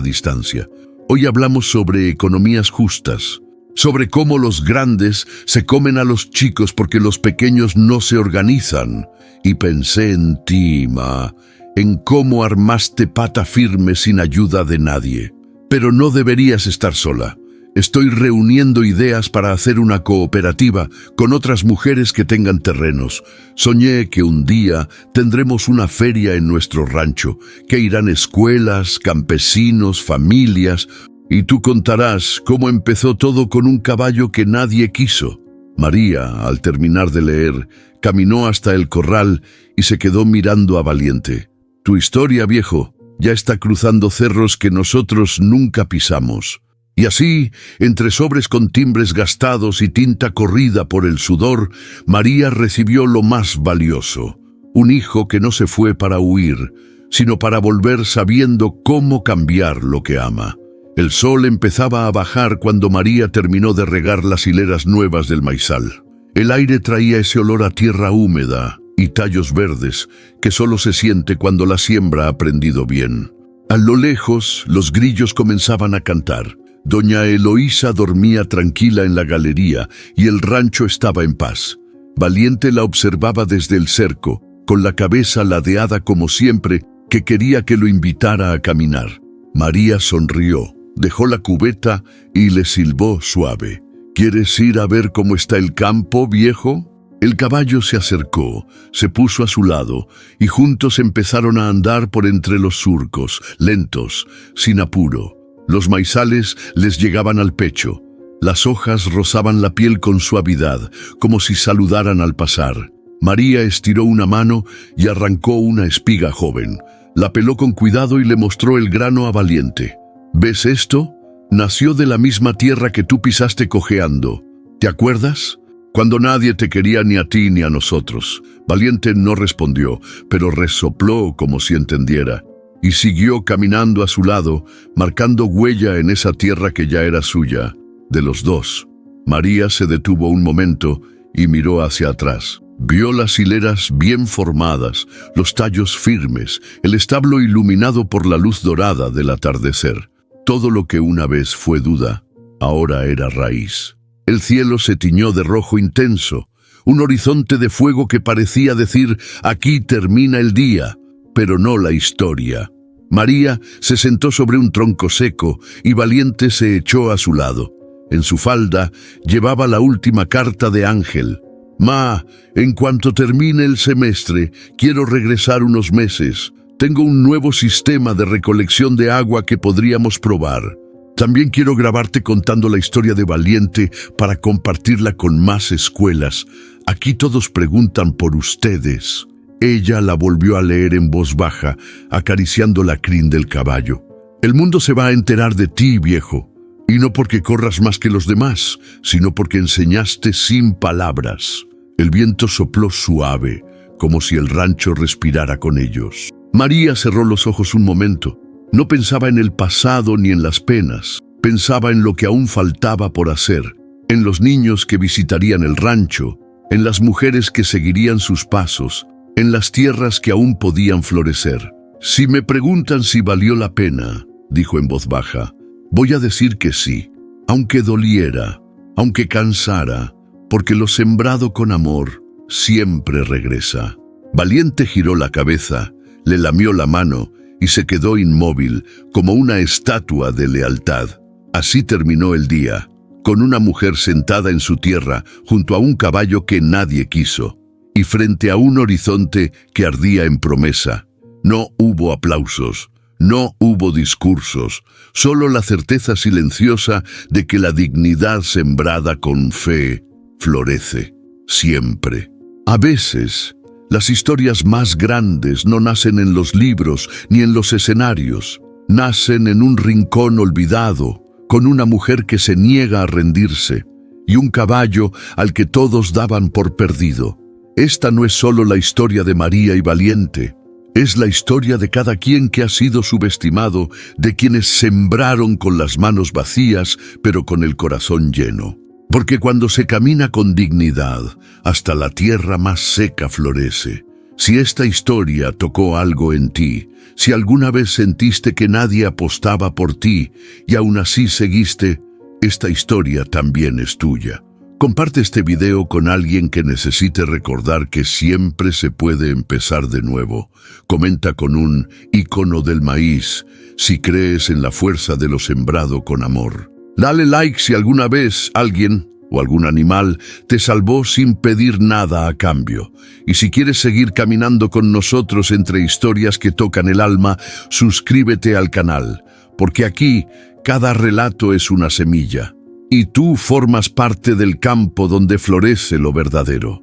distancia. Hoy hablamos sobre economías justas, sobre cómo los grandes se comen a los chicos porque los pequeños no se organizan. Y pensé en ti, Ma, en cómo armaste pata firme sin ayuda de nadie. Pero no deberías estar sola. Estoy reuniendo ideas para hacer una cooperativa con otras mujeres que tengan terrenos. Soñé que un día tendremos una feria en nuestro rancho, que irán escuelas, campesinos, familias, y tú contarás cómo empezó todo con un caballo que nadie quiso». María, al terminar de leer, caminó hasta el corral y se quedó mirando a Valiente. «Tu historia, viejo, ya está cruzando cerros que nosotros nunca pisamos». Y así, entre sobres con timbres gastados y tinta corrida por el sudor, María recibió lo más valioso: un hijo que no se fue para huir, sino para volver sabiendo cómo cambiar lo que ama. El sol empezaba a bajar cuando María terminó de regar las hileras nuevas del maizal. El aire traía ese olor a tierra húmeda y tallos verdes que solo se siente cuando la siembra ha prendido bien. A lo lejos, los grillos comenzaban a cantar. Doña Eloísa dormía tranquila en la galería y el rancho estaba en paz. Valiente la observaba desde el cerco, con la cabeza ladeada como siempre, que quería que lo invitara a caminar. María sonrió, dejó la cubeta y le silbó suave. «¿Quieres ir a ver cómo está el campo, viejo?». El caballo se acercó, se puso a su lado y juntos empezaron a andar por entre los surcos, lentos, sin apuro. Los maizales les llegaban al pecho. Las hojas rozaban la piel con suavidad, como si saludaran al pasar. María estiró una mano y arrancó una espiga joven. La peló con cuidado y le mostró el grano a Valiente. «¿Ves esto? Nació de la misma tierra que tú pisaste cojeando. ¿Te acuerdas? Cuando nadie te quería ni a ti ni a nosotros». Valiente no respondió, pero resopló como si entendiera, y siguió caminando a su lado, marcando huella en esa tierra que ya era suya, de los dos. María se detuvo un momento y miró hacia atrás. Vio las hileras bien formadas, los tallos firmes, el establo iluminado por la luz dorada del atardecer. Todo lo que una vez fue duda, ahora era raíz. El cielo se tiñó de rojo intenso, un horizonte de fuego que parecía decir: aquí termina el día, pero no la historia. María se sentó sobre un tronco seco y Valiente se echó a su lado. En su falda llevaba la última carta de Ángel. «Ma, en cuanto termine el semestre, quiero regresar unos meses. Tengo un nuevo sistema de recolección de agua que podríamos probar. También quiero grabarte contando la historia de Valiente para compartirla con más escuelas. Aquí todos preguntan por ustedes». Ella la volvió a leer en voz baja, acariciando la crin del caballo. «El mundo se va a enterar de ti, viejo. Y no porque corras más que los demás, sino porque enseñaste sin palabras». El viento sopló suave, como si el rancho respirara con ellos. María cerró los ojos un momento. No pensaba en el pasado ni en las penas. Pensaba en lo que aún faltaba por hacer, en los niños que visitarían el rancho, en las mujeres que seguirían sus pasos, en las tierras que aún podían florecer. «Si me preguntan si valió la pena», dijo en voz baja, «voy a decir que sí, aunque doliera, aunque cansara, porque lo sembrado con amor siempre regresa». Valiente giró la cabeza, le lamió la mano y se quedó inmóvil, como una estatua de lealtad. Así terminó el día, con una mujer sentada en su tierra junto a un caballo que nadie quiso, y frente a un horizonte que ardía en promesa. No hubo aplausos, no hubo discursos, solo la certeza silenciosa de que la dignidad sembrada con fe florece siempre. A veces, las historias más grandes no nacen en los libros ni en los escenarios. Nacen en un rincón olvidado, con una mujer que se niega a rendirse y un caballo al que todos daban por perdido. Esta no es solo la historia de María y Valiente, es la historia de cada quien que ha sido subestimado, de quienes sembraron con las manos vacías, pero con el corazón lleno. Porque cuando se camina con dignidad, hasta la tierra más seca florece. Si esta historia tocó algo en ti, si alguna vez sentiste que nadie apostaba por ti y aún así seguiste, esta historia también es tuya. Comparte este video con alguien que necesite recordar que siempre se puede empezar de nuevo. Comenta con un icono del maíz si crees en la fuerza de lo sembrado con amor. Dale like si alguna vez alguien o algún animal te salvó sin pedir nada a cambio. Y si quieres seguir caminando con nosotros entre historias que tocan el alma, suscríbete al canal, porque aquí cada relato es una semilla. Y tú formas parte del campo donde florece lo verdadero.